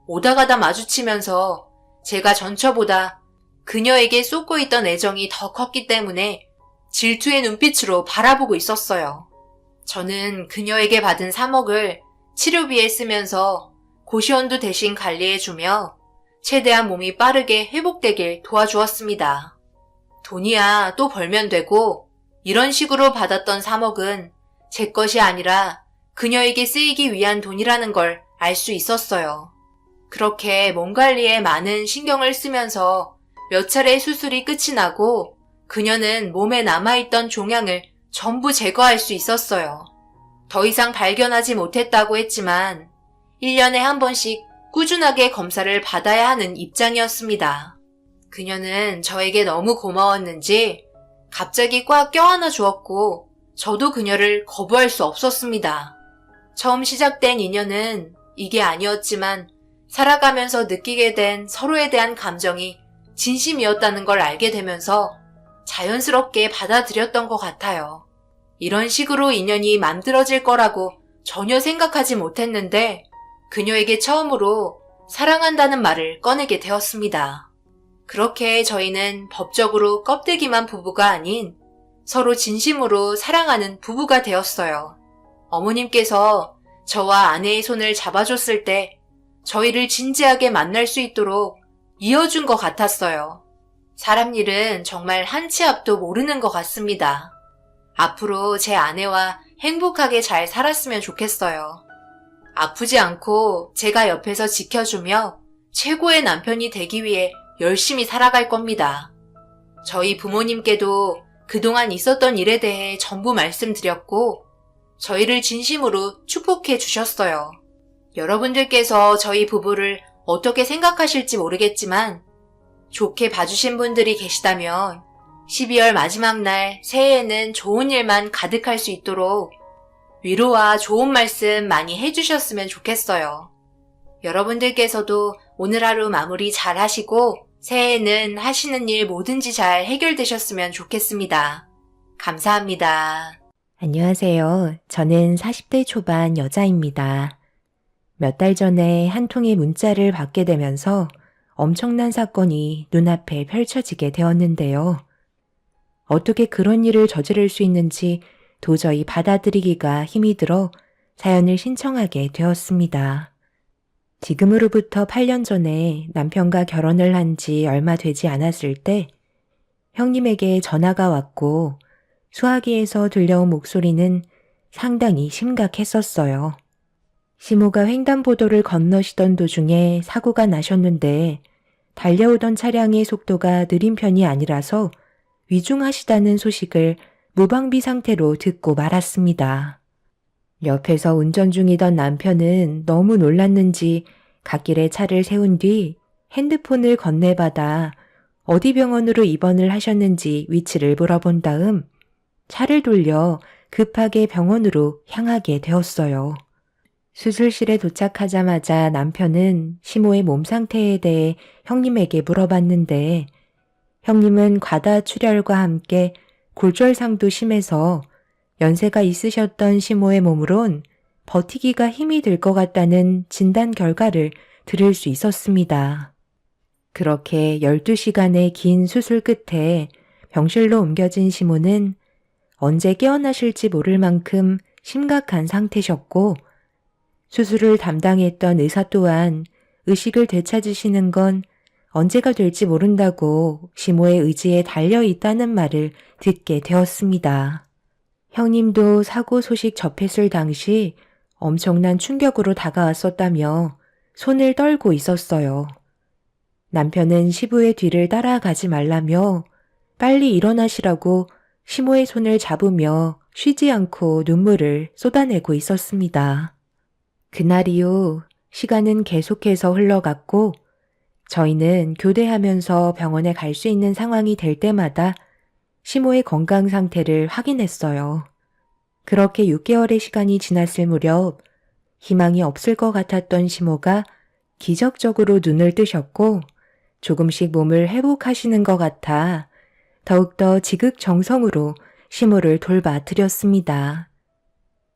Speaker 1: 오다 가다 마주치면서 제가 전처보다 그녀에게 쏟고 있던 애정이 더 컸기 때문에 질투의 눈빛으로 바라보고 있었어요. 저는 그녀에게 받은 3억을 치료비에 쓰면서 고시원도 대신 관리해주며 최대한 몸이 빠르게 회복되길 도와주었습니다. 돈이야 또 벌면 되고 이런 식으로 받았던 3억은 제 것이 아니라 그녀에게 쓰이기 위한 돈이라는 걸 알 수 있었어요. 그렇게 몸 관리에 많은 신경을 쓰면서 몇 차례 수술이 끝이 나고 그녀는 몸에 남아있던 종양을 전부 제거할 수 있었어요. 더 이상 발견하지 못했다고 했지만 1년에 한 번씩 꾸준하게 검사를 받아야 하는 입장이었습니다. 그녀는 저에게 너무 고마웠는지 갑자기 꽉 껴안아 주었고 저도 그녀를 거부할 수 없었습니다. 처음 시작된 인연은 이게 아니었지만 살아가면서 느끼게 된 서로에 대한 감정이 진심이었다는 걸 알게 되면서 자연스럽게 받아들였던 것 같아요. 이런 식으로 인연이 만들어질 거라고 전혀 생각하지 못했는데 그녀에게 처음으로 사랑한다는 말을 꺼내게 되었습니다. 그렇게 저희는 법적으로 껍데기만 부부가 아닌 서로 진심으로 사랑하는 부부가 되었어요. 어머님께서 저와 아내의 손을 잡아줬을 때 저희를 진지하게 만날 수 있도록 이어준 것 같았어요. 사람 일은 정말 한 치 앞도 모르는 것 같습니다. 앞으로 제 아내와 행복하게 잘 살았으면 좋겠어요. 아프지 않고 제가 옆에서 지켜주며 최고의 남편이 되기 위해 열심히 살아갈 겁니다. 저희 부모님께도 그동안 있었던 일에 대해 전부 말씀드렸고 저희를 진심으로 축복해 주셨어요. 여러분들께서 저희 부부를 어떻게 생각하실지 모르겠지만 좋게 봐주신 분들이 계시다면 12월 마지막 날 새해에는 좋은 일만 가득할 수 있도록 위로와 좋은 말씀 많이 해주셨으면 좋겠어요. 여러분들께서도 오늘 하루 마무리 잘 하시고 새해에는 하시는 일 뭐든지 잘 해결되셨으면 좋겠습니다. 감사합니다.
Speaker 3: 안녕하세요. 저는 40대 초반 여자입니다. 몇 달 전에 한 통의 문자를 받게 되면서 엄청난 사건이 눈앞에 펼쳐지게 되었는데요. 어떻게 그런 일을 저지를 수 있는지 도저히 받아들이기가 힘이 들어 사연을 신청하게 되었습니다. 지금으로부터 8년 전에 남편과 결혼을 한 지 얼마 되지 않았을 때 형님에게 전화가 왔고 수화기에서 들려온 목소리는 상당히 심각했었어요. 시모가 횡단보도를 건너시던 도중에 사고가 나셨는데 달려오던 차량의 속도가 느린 편이 아니라서 위중하시다는 소식을 무방비 상태로 듣고 말았습니다. 옆에서 운전 중이던 남편은 너무 놀랐는지 갓길에 차를 세운 뒤 핸드폰을 건네받아 어디 병원으로 입원을 하셨는지 위치를 물어본 다음 차를 돌려 급하게 병원으로 향하게 되었어요. 수술실에 도착하자마자 남편은 시모의 몸 상태에 대해 형님에게 물어봤는데 형님은 과다출혈과 함께 골절상도 심해서 연세가 있으셨던 시모의 몸으론 버티기가 힘이 들 것 같다는 진단 결과를 들을 수 있었습니다. 그렇게 12시간의 긴 수술 끝에 병실로 옮겨진 시모는 언제 깨어나실지 모를 만큼 심각한 상태셨고 수술을 담당했던 의사 또한 의식을 되찾으시는 건 언제가 될지 모른다고 시모의 의지에 달려 있다는 말을 듣게 되었습니다. 형님도 사고 소식 접했을 당시 엄청난 충격으로 다가왔었다며 손을 떨고 있었어요. 남편은 시부의 뒤를 따라가지 말라며 빨리 일어나시라고 시모의 손을 잡으며 쉬지 않고 눈물을 쏟아내고 있었습니다. 그날 이후 시간은 계속해서 흘러갔고 저희는 교대하면서 병원에 갈 수 있는 상황이 될 때마다 시모의 건강 상태를 확인했어요. 그렇게 6개월의 시간이 지났을 무렵 희망이 없을 것 같았던 시모가 기적적으로 눈을 뜨셨고 조금씩 몸을 회복하시는 것 같아 더욱더 지극정성으로 시모를 돌봐드렸습니다.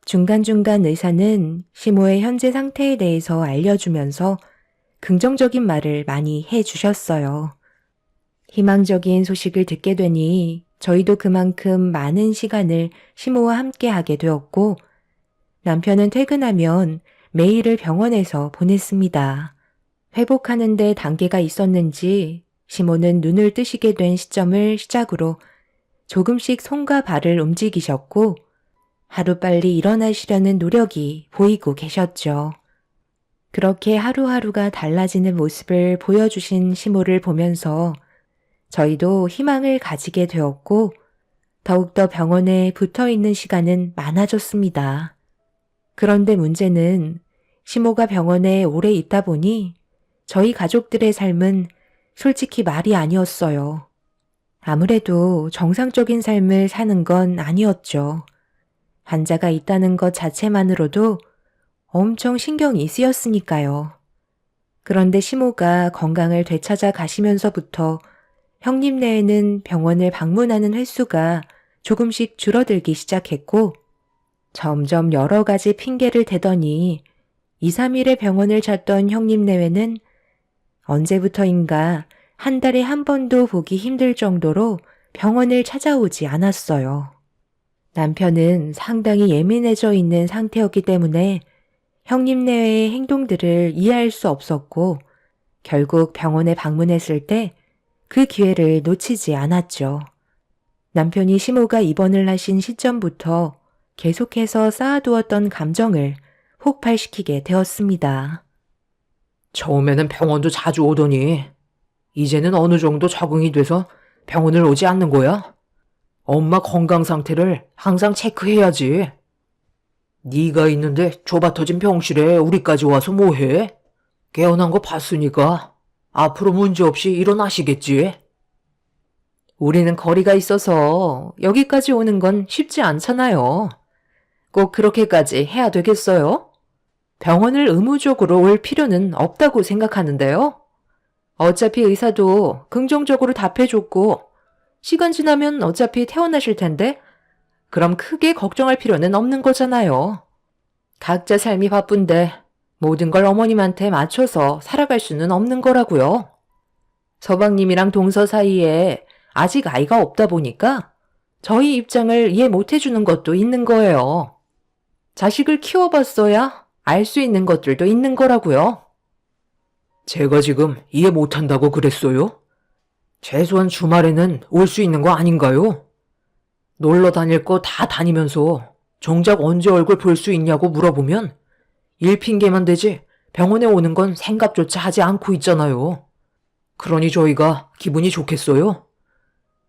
Speaker 3: 중간중간 의사는 시모의 현재 상태에 대해서 알려주면서 긍정적인 말을 많이 해주셨어요. 희망적인 소식을 듣게 되니 저희도 그만큼 많은 시간을 시모와 함께 하게 되었고 남편은 퇴근하면 매일을 병원에서 보냈습니다. 회복하는 데 단계가 있었는지 시모는 눈을 뜨시게 된 시점을 시작으로 조금씩 손과 발을 움직이셨고 하루빨리 일어나시려는 노력이 보이고 계셨죠. 그렇게 하루하루가 달라지는 모습을 보여주신 시모를 보면서 저희도 희망을 가지게 되었고 더욱더 병원에 붙어있는 시간은 많아졌습니다. 그런데 문제는 시모가 병원에 오래 있다 보니 저희 가족들의 삶은 솔직히 말이 아니었어요. 아무래도 정상적인 삶을 사는 건 아니었죠. 환자가 있다는 것 자체만으로도 엄청 신경이 쓰였으니까요. 그런데 시모가 건강을 되찾아 가시면서부터 형님 내에는 병원을 방문하는 횟수가 조금씩 줄어들기 시작했고 점점 여러 가지 핑계를 대더니 2, 3일에 병원을 찾던 형님 내외는 언제부터인가 한 달에 한 번도 보기 힘들 정도로 병원을 찾아오지 않았어요. 남편은 상당히 예민해져 있는 상태였기 때문에 형님 내외의 행동들을 이해할 수 없었고 결국 병원에 방문했을 때 그 기회를 놓치지 않았죠. 남편이 시모가 입원을 하신 시점부터 계속해서 쌓아두었던 감정을 폭발시키게 되었습니다.
Speaker 2: 처음에는 병원도 자주 오더니 이제는 어느 정도 적응이 돼서 병원을 오지 않는 거야? 엄마 건강 상태를 항상 체크해야지. 네가 있는데 좁아 터진 병실에 우리까지 와서 뭐해? 깨어난 거 봤으니까 앞으로 문제없이 일어나시겠지?
Speaker 1: 우리는 거리가 있어서 여기까지 오는 건 쉽지 않잖아요. 꼭 그렇게까지 해야 되겠어요? 병원을 의무적으로 올 필요는 없다고 생각하는데요. 어차피 의사도 긍정적으로 답해줬고, 시간 지나면 어차피 퇴원하실 텐데, 그럼 크게 걱정할 필요는 없는 거잖아요. 각자 삶이 바쁜데, 모든 걸 어머님한테 맞춰서 살아갈 수는 없는 거라고요. 서방님이랑 동서 사이에 아직 아이가 없다 보니까 저희 입장을 이해 못 해주는 것도 있는 거예요. 자식을 키워봤어야 알 수 있는 것들도 있는 거라고요.
Speaker 2: 제가 지금 이해 못한다고 그랬어요? 최소한 주말에는 올 수 있는 거 아닌가요? 놀러 다닐 거 다 다니면서 정작 언제 얼굴 볼 수 있냐고 물어보면 일 핑계만 대지 병원에 오는 건 생각조차 하지 않고 있잖아요. 그러니 저희가 기분이 좋겠어요?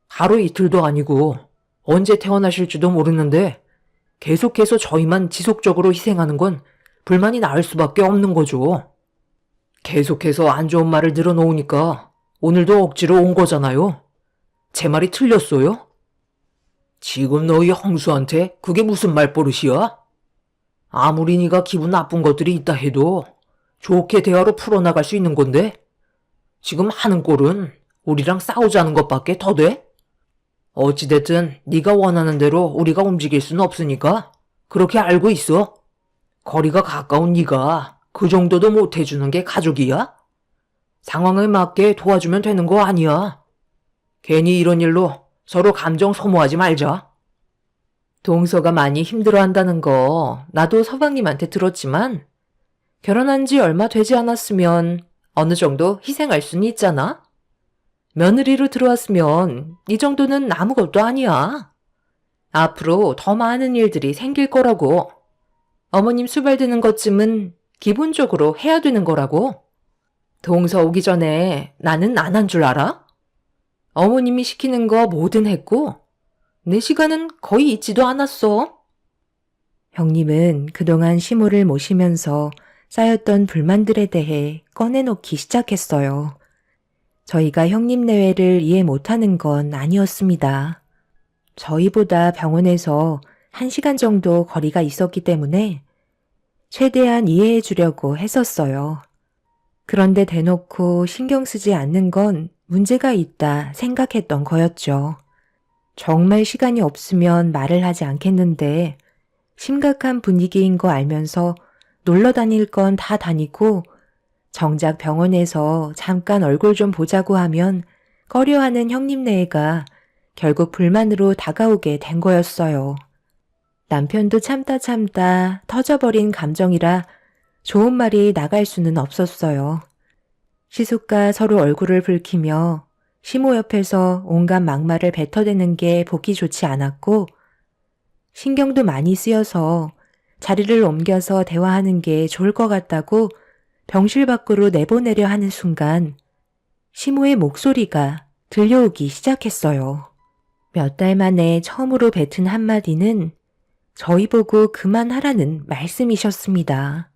Speaker 2: 하루 이틀도 아니고 언제 태어나실지도 모르는데 계속해서 저희만 지속적으로 희생하는 건 불만이 나을 수밖에 없는 거죠. 계속해서 안 좋은 말을 늘어놓으니까 오늘도 억지로 온 거잖아요. 제 말이 틀렸어요? 지금 너희 형수한테 그게 무슨 말버릇이야? 아무리 네가 기분 나쁜 것들이 있다 해도 좋게 대화로 풀어나갈 수 있는 건데 지금 하는 꼴은 우리랑 싸우자는 것밖에 더 돼? 어찌됐든 네가 원하는 대로 우리가 움직일 수는 없으니까 그렇게 알고 있어. 거리가 가까운 네가 그 정도도 못 해주는 게 가족이야? 상황에 맞게 도와주면 되는 거 아니야. 괜히 이런 일로 서로 감정 소모하지 말자.
Speaker 1: 동서가 많이 힘들어한다는 거 나도 서방님한테 들었지만 결혼한 지 얼마 되지 않았으면 어느 정도 희생할 수는 있잖아. 며느리로 들어왔으면 이 정도는 아무것도 아니야. 앞으로 더 많은 일들이 생길 거라고. 어머님 수발되는 것쯤은 기본적으로 해야 되는 거라고. 동서 오기 전에 나는 안 한 줄 알아? 어머님이 시키는 거 뭐든 했고 내 시간은 거의 있지도 않았어.
Speaker 3: 형님은 그동안 시모를 모시면서 쌓였던 불만들에 대해 꺼내놓기 시작했어요. 저희가 형님 내외를 이해 못하는 건 아니었습니다. 저희보다 병원에서 1시간 정도 거리가 있었기 때문에 최대한 이해해 주려고 했었어요. 그런데 대놓고 신경 쓰지 않는 건 문제가 있다 생각했던 거였죠. 정말 시간이 없으면 말을 하지 않겠는데 심각한 분위기인 거 알면서 놀러 다닐 건 다 다니고 정작 병원에서 잠깐 얼굴 좀 보자고 하면 꺼려하는 형님네가 결국 불만으로 다가오게 된 거였어요. 남편도 참다 터져버린 감정이라 좋은 말이 나갈 수는 없었어요. 시숙과 서로 얼굴을 붉히며 시모 옆에서 온갖 막말을 뱉어대는 게 보기 좋지 않았고 신경도 많이 쓰여서 자리를 옮겨서 대화하는 게 좋을 것 같다고 병실 밖으로 내보내려 하는 순간 시모의 목소리가 들려오기 시작했어요. 몇 달 만에 처음으로 뱉은 한마디는 저희 보고 그만하라는 말씀이셨습니다.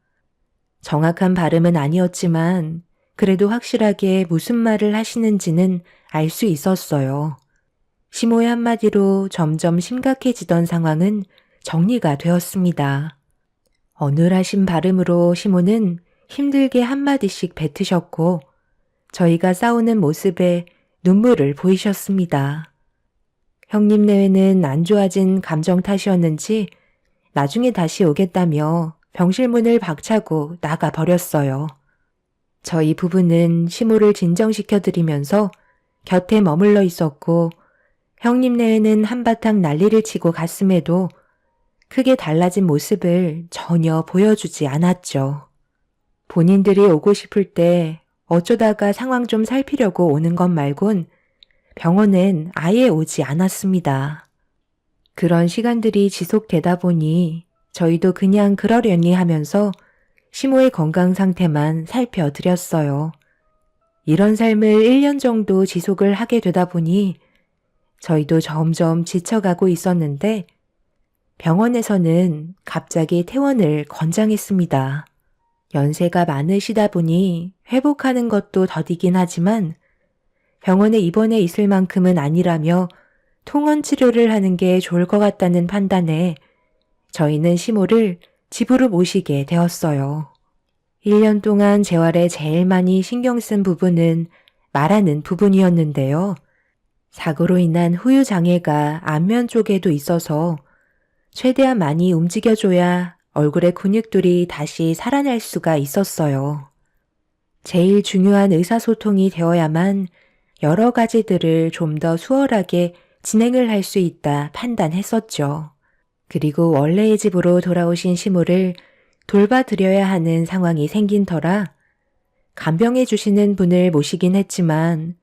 Speaker 3: 정확한 발음은 아니었지만 그래도 확실하게 무슨 말을 하시는지는 알 수 있었어요. 시모의 한마디로 점점 심각해지던 상황은 정리가 되었습니다. 어눌하신 발음으로 시모는 힘들게 한마디씩 뱉으셨고 저희가 싸우는 모습에 눈물을 보이셨습니다. 형님 내외는 안 좋아진 감정 탓이었는지 나중에 다시 오겠다며 병실 문을 박차고 나가버렸어요. 저희 부부는 시모를 진정시켜드리면서 곁에 머물러 있었고 형님 내외는 한바탕 난리를 치고 갔음에도 크게 달라진 모습을 전혀 보여주지 않았죠. 본인들이 오고 싶을 때 어쩌다가 상황 좀 살피려고 오는 것 말곤 병원엔 아예 오지 않았습니다. 그런 시간들이 지속되다 보니 저희도 그냥 그러려니 하면서 시모의 건강 상태만 살펴드렸어요. 이런 삶을 1년 정도 지속을 하게 되다 보니 저희도 점점 지쳐가고 있었는데 병원에서는 갑자기 퇴원을 권장했습니다. 연세가 많으시다 보니 회복하는 것도 더디긴 하지만 병원에 입원해 있을 만큼은 아니라며 통원 치료를 하는 게 좋을 것 같다는 판단에 저희는 시모를 집으로 모시게 되었어요. 1년 동안 재활에 제일 많이 신경 쓴 부분은 말하는 부분이었는데요. 사고로 인한 후유 장애가 안면 쪽에도 있어서 최대한 많이 움직여줘야 얼굴의 근육들이 다시 살아날 수가 있었어요. 제일 중요한 의사소통이 되어야만 여러 가지들을 좀 더 수월하게 진행을 할 수 있다 판단했었죠. 그리고 원래의 집으로 돌아오신 시모를 돌봐드려야 하는 상황이 생긴 터라 간병해 주시는 분을 모시긴 했지만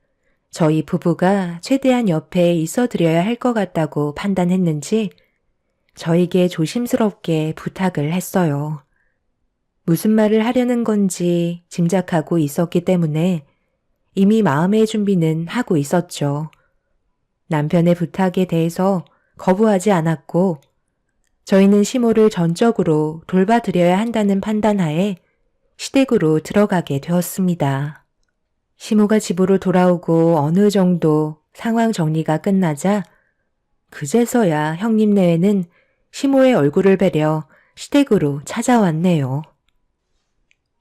Speaker 3: 저희 부부가 최대한 옆에 있어 드려야 할 것 같다고 판단했는지 저에게 조심스럽게 부탁을 했어요. 무슨 말을 하려는 건지 짐작하고 있었기 때문에 이미 마음의 준비는 하고 있었죠. 남편의 부탁에 대해서 거부하지 않았고 저희는 시모를 전적으로 돌봐드려야 한다는 판단하에 시댁으로 들어가게 되었습니다. 시모가 집으로 돌아오고 어느 정도 상황 정리가 끝나자 그제서야 형님 내외는 시모의 얼굴을 뵈려 시댁으로 찾아왔네요.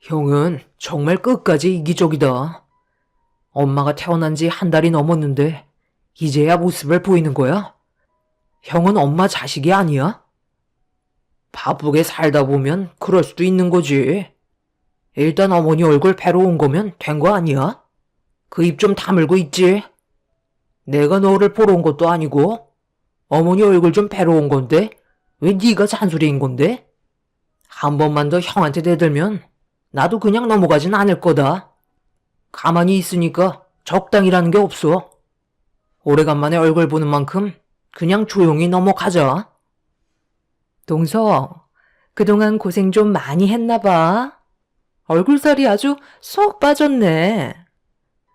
Speaker 2: 형은 정말 끝까지 이기적이다. 엄마가 태어난 지 한 달이 넘었는데 이제야 모습을 보이는 거야? 형은 엄마 자식이 아니야? 바쁘게 살다 보면 그럴 수도 있는 거지. 일단 어머니 얼굴 뵈러 온 거면 된 거 아니야? 그 입 좀 다물고 있지. 내가 너를 보러 온 것도 아니고 어머니 얼굴 좀 뵈러 온 건데 왜 네가 잔소리인 건데? 한 번만 더 형한테 대들면 나도 그냥 넘어가진 않을 거다. 가만히 있으니까 적당이라는 게 없어. 오래간만에 얼굴 보는 만큼 그냥 조용히 넘어가자.
Speaker 1: 동서, 그동안 고생 좀 많이 했나 봐. 얼굴살이 아주 쏙 빠졌네.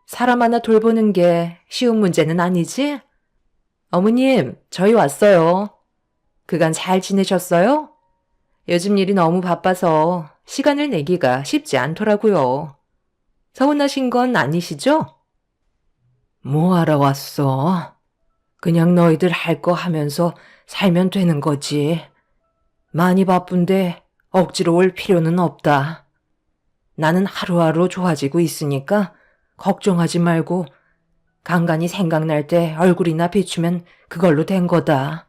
Speaker 1: 사람 하나 돌보는 게 쉬운 문제는 아니지? 어머님, 저희 왔어요. 그간 잘 지내셨어요? 요즘 일이 너무 바빠서 시간을 내기가 쉽지 않더라고요. 서운하신 건 아니시죠?
Speaker 2: 뭐 하러 왔어? 그냥 너희들 할 거 하면서 살면 되는 거지. 많이 바쁜데 억지로 올 필요는 없다. 나는 하루하루 좋아지고 있으니까 걱정하지 말고 간간히 생각날 때 얼굴이나 비추면 그걸로 된 거다.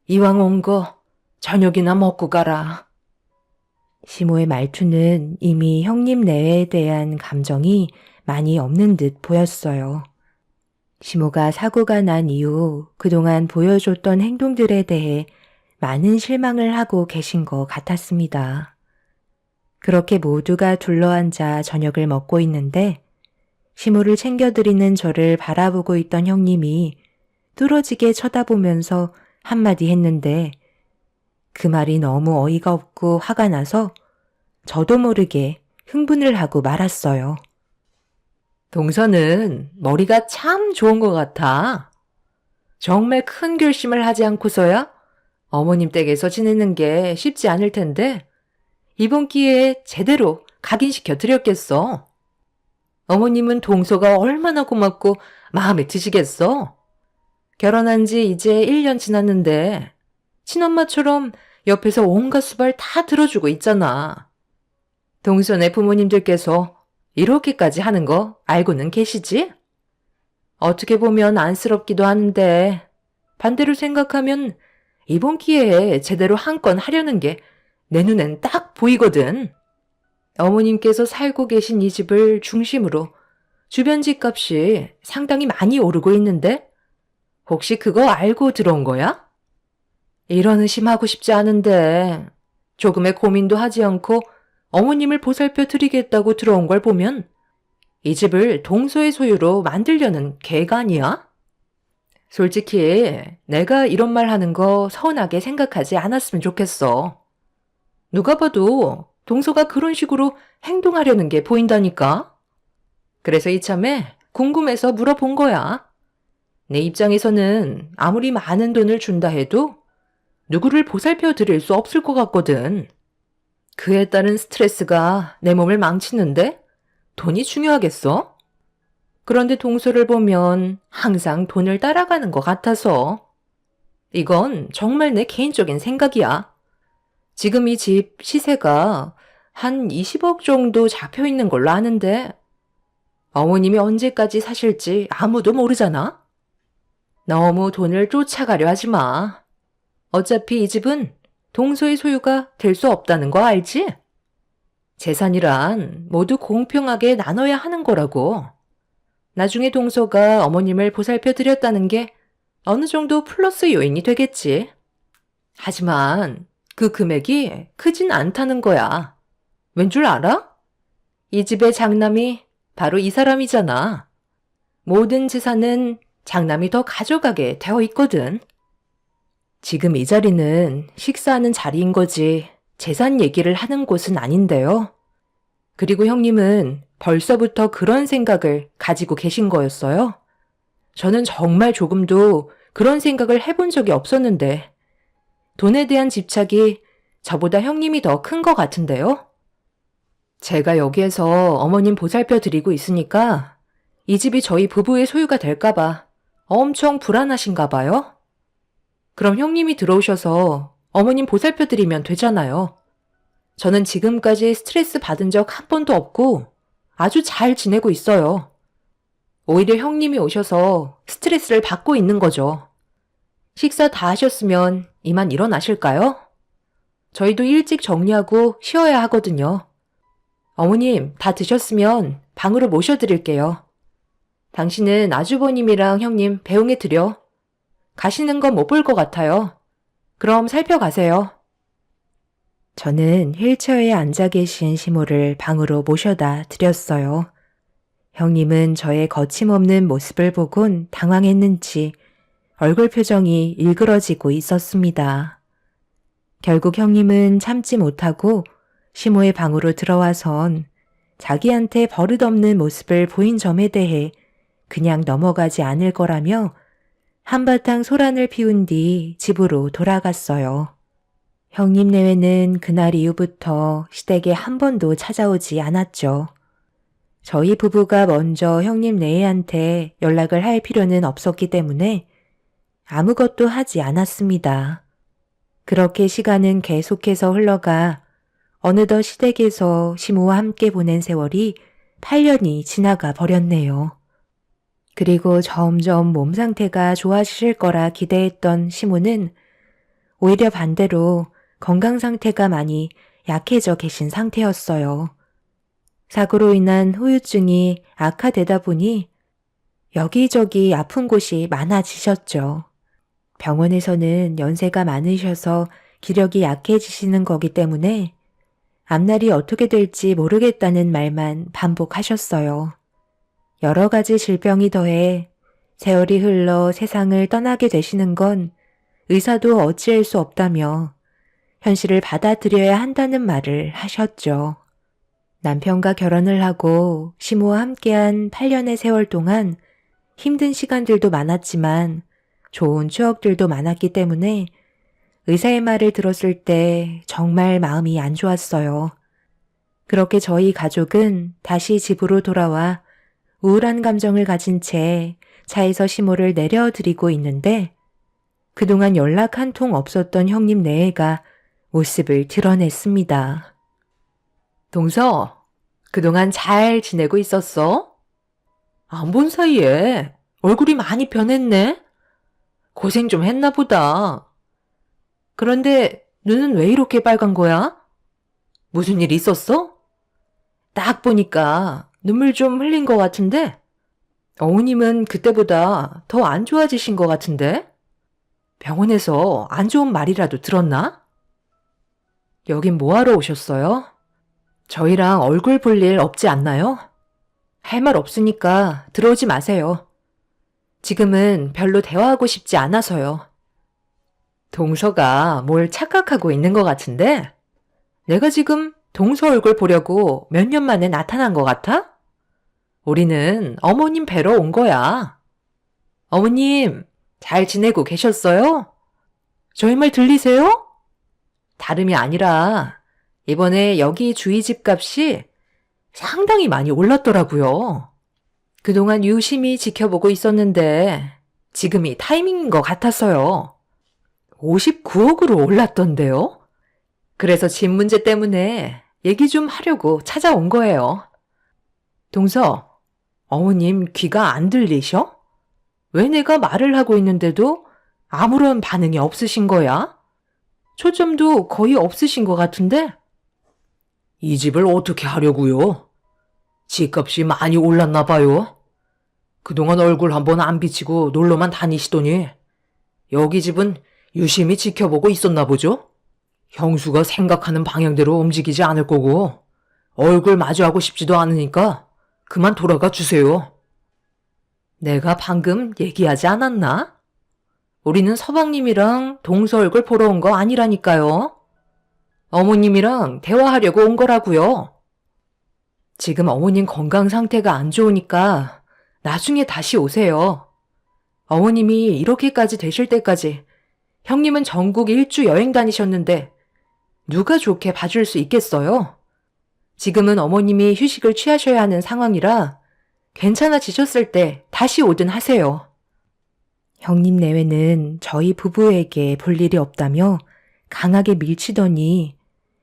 Speaker 2: 이왕 온 거 저녁이나 먹고 가라.
Speaker 3: 시모의 말투는 이미 형님 내외에 대한 감정이 많이 없는 듯 보였어요. 시모가 사고가 난 이후 그동안 보여줬던 행동들에 대해 많은 실망을 하고 계신 것 같았습니다. 그렇게 모두가 둘러앉아 저녁을 먹고 있는데 시모를 챙겨드리는 저를 바라보고 있던 형님이 뚫어지게 쳐다보면서 한마디 했는데 그 말이 너무 어이가 없고 화가 나서 저도 모르게 흥분을 하고 말았어요.
Speaker 1: 동서는 머리가 참 좋은 것 같아. 정말 큰 결심을 하지 않고서야 어머님 댁에서 지내는 게 쉽지 않을 텐데 이번 기회에 제대로 각인시켜 드렸겠어. 어머님은 동서가 얼마나 고맙고 마음에 드시겠어. 결혼한 지 이제 1년 지났는데 친엄마처럼 옆에서 온갖 수발 다 들어주고 있잖아. 동서네 부모님들께서 이렇게까지 하는 거 알고는 계시지? 어떻게 보면 안쓰럽기도 한데 반대로 생각하면 이번 기회에 제대로 한 건 하려는 게 내 눈엔 딱 보이거든. 어머님께서 살고 계신 이 집을 중심으로 주변 집값이 상당히 많이 오르고 있는데 혹시 그거 알고 들어온 거야? 이런 의심하고 싶지 않은데 조금의 고민도 하지 않고 어머님을 보살펴 드리겠다고 들어온 걸 보면 이 집을 동서의 소유로 만들려는 계획 아니야? 솔직히 내가 이런 말 하는 거 서운하게 생각하지 않았으면 좋겠어. 누가 봐도 동서가 그런 식으로 행동하려는 게 보인다니까? 그래서 이참에 궁금해서 물어본 거야. 내 입장에서는 아무리 많은 돈을 준다 해도 누구를 보살펴 드릴 수 없을 것 같거든. 그에 따른 스트레스가 내 몸을 망치는데 돈이 중요하겠어? 그런데 동서를 보면 항상 돈을 따라가는 것 같아서. 이건 정말 내 개인적인 생각이야. 지금 이 집 시세가 한 20억 정도 잡혀 있는 걸로 아는데 어머님이 언제까지 사실지 아무도 모르잖아? 너무 돈을 쫓아가려 하지 마. 어차피 이 집은 동서의 소유가 될 수 없다는 거 알지? 재산이란 모두 공평하게 나눠야 하는 거라고. 나중에 동서가 어머님을 보살펴 드렸다는 게 어느 정도 플러스 요인이 되겠지. 하지만 그 금액이 크진 않다는 거야. 왠 줄 알아? 이 집의 장남이 바로 이 사람이잖아. 모든 재산은 장남이 더 가져가게 되어 있거든. 지금 이 자리는 식사하는 자리인 거지 재산 얘기를 하는 곳은 아닌데요. 그리고 형님은 벌써부터 그런 생각을 가지고 계신 거였어요. 저는 정말 조금도 그런 생각을 해본 적이 없었는데 돈에 대한 집착이 저보다 형님이 더 큰 것 같은데요. 제가 여기에서 어머님 보살펴 드리고 있으니까 이 집이 저희 부부의 소유가 될까봐 엄청 불안하신가 봐요. 그럼 형님이 들어오셔서 어머님 보살펴 드리면 되잖아요. 저는 지금까지 스트레스 받은 적 한 번도 없고 아주 잘 지내고 있어요. 오히려 형님이 오셔서 스트레스를 받고 있는 거죠. 식사 다 하셨으면 이만 일어나실까요? 저희도 일찍 정리하고 쉬어야 하거든요. 어머님 다 드셨으면 방으로 모셔드릴게요. 당신은 아주버님이랑 형님 배웅해 드려. 가시는 건 못 볼 것 같아요. 그럼 살펴가세요.
Speaker 3: 저는 휠체어에 앉아 계신 시모를 방으로 모셔다 드렸어요. 형님은 저의 거침없는 모습을 보곤 당황했는지 얼굴 표정이 일그러지고 있었습니다. 결국 형님은 참지 못하고 시모의 방으로 들어와선 자기한테 버릇없는 모습을 보인 점에 대해 그냥 넘어가지 않을 거라며 한바탕 소란을 피운 뒤 집으로 돌아갔어요. 형님 내외는 그날 이후부터 시댁에 한 번도 찾아오지 않았죠. 저희 부부가 먼저 형님 내외한테 연락을 할 필요는 없었기 때문에 아무것도 하지 않았습니다. 그렇게 시간은 계속해서 흘러가 어느덧 시댁에서 시모와 함께 보낸 세월이 8년이 지나가 버렸네요. 그리고 점점 몸 상태가 좋아지실 거라 기대했던 시모는 오히려 반대로 건강 상태가 많이 약해져 계신 상태였어요. 사고로 인한 후유증이 악화되다 보니 여기저기 아픈 곳이 많아지셨죠. 병원에서는 연세가 많으셔서 기력이 약해지시는 거기 때문에 앞날이 어떻게 될지 모르겠다는 말만 반복하셨어요. 여러 가지 질병이 더해 세월이 흘러 세상을 떠나게 되시는 건 의사도 어찌할 수 없다며 현실을 받아들여야 한다는 말을 하셨죠. 남편과 결혼을 하고 시모와 함께한 8년의 세월 동안 힘든 시간들도 많았지만 좋은 추억들도 많았기 때문에 의사의 말을 들었을 때 정말 마음이 안 좋았어요. 그렇게 저희 가족은 다시 집으로 돌아와 우울한 감정을 가진 채 차에서 시모를 내려드리고 있는데 그동안 연락 한 통 없었던 형님 내외가 모습을 드러냈습니다.
Speaker 1: 동서, 그동안 잘 지내고 있었어? 안 본 사이에 얼굴이 많이 변했네? 고생 좀 했나 보다. 그런데 눈은 왜 이렇게 빨간 거야? 무슨 일 있었어? 딱 보니까 눈물 좀 흘린 것 같은데? 어머님은 그때보다 더 안 좋아지신 것 같은데? 병원에서 안 좋은 말이라도 들었나? 여긴 뭐하러 오셨어요? 저희랑 얼굴 볼 일 없지 않나요? 할 말 없으니까 들어오지 마세요. 지금은 별로 대화하고 싶지 않아서요. 동서가 뭘 착각하고 있는 것 같은데? 내가 지금 동서 얼굴 보려고 몇 년 만에 나타난 것 같아? 우리는 어머님 뵈러 온 거야. 어머님, 잘 지내고 계셨어요? 저희 말 들리세요? 다름이 아니라 이번에 여기 주위 집값이 상당히 많이 올랐더라고요. 그동안 유심히 지켜보고 있었는데 지금이 타이밍인 것 같았어요. 59억으로 올랐던데요? 그래서 집 문제 때문에 얘기 좀 하려고 찾아온 거예요. 동서, 어머님 귀가 안 들리셔? 왜 내가 말을 하고 있는데도 아무런 반응이 없으신 거야? 초점도 거의 없으신 것 같은데?
Speaker 2: 이 집을 어떻게 하려고요? 집값이 많이 올랐나 봐요. 그동안 얼굴 한번 안 비치고 놀러만 다니시더니 여기 집은 유심히 지켜보고 있었나 보죠? 형수가 생각하는 방향대로 움직이지 않을 거고 얼굴 마주하고 싶지도 않으니까 그만 돌아가 주세요.
Speaker 1: 내가 방금 얘기하지 않았나? 우리는 서방님이랑 동서 얼굴 보러 온 거 아니라니까요. 어머님이랑 대화하려고 온 거라고요. 지금 어머님 건강 상태가 안 좋으니까 나중에 다시 오세요. 어머님이 이렇게까지 되실 때까지 형님은 전국 일주 여행 다니셨는데 누가 좋게 봐줄 수 있겠어요? 지금은 어머님이 휴식을 취하셔야 하는 상황이라 괜찮아지셨을 때 다시 오든 하세요.
Speaker 3: 형님 내외는 저희 부부에게 볼 일이 없다며 강하게 밀치더니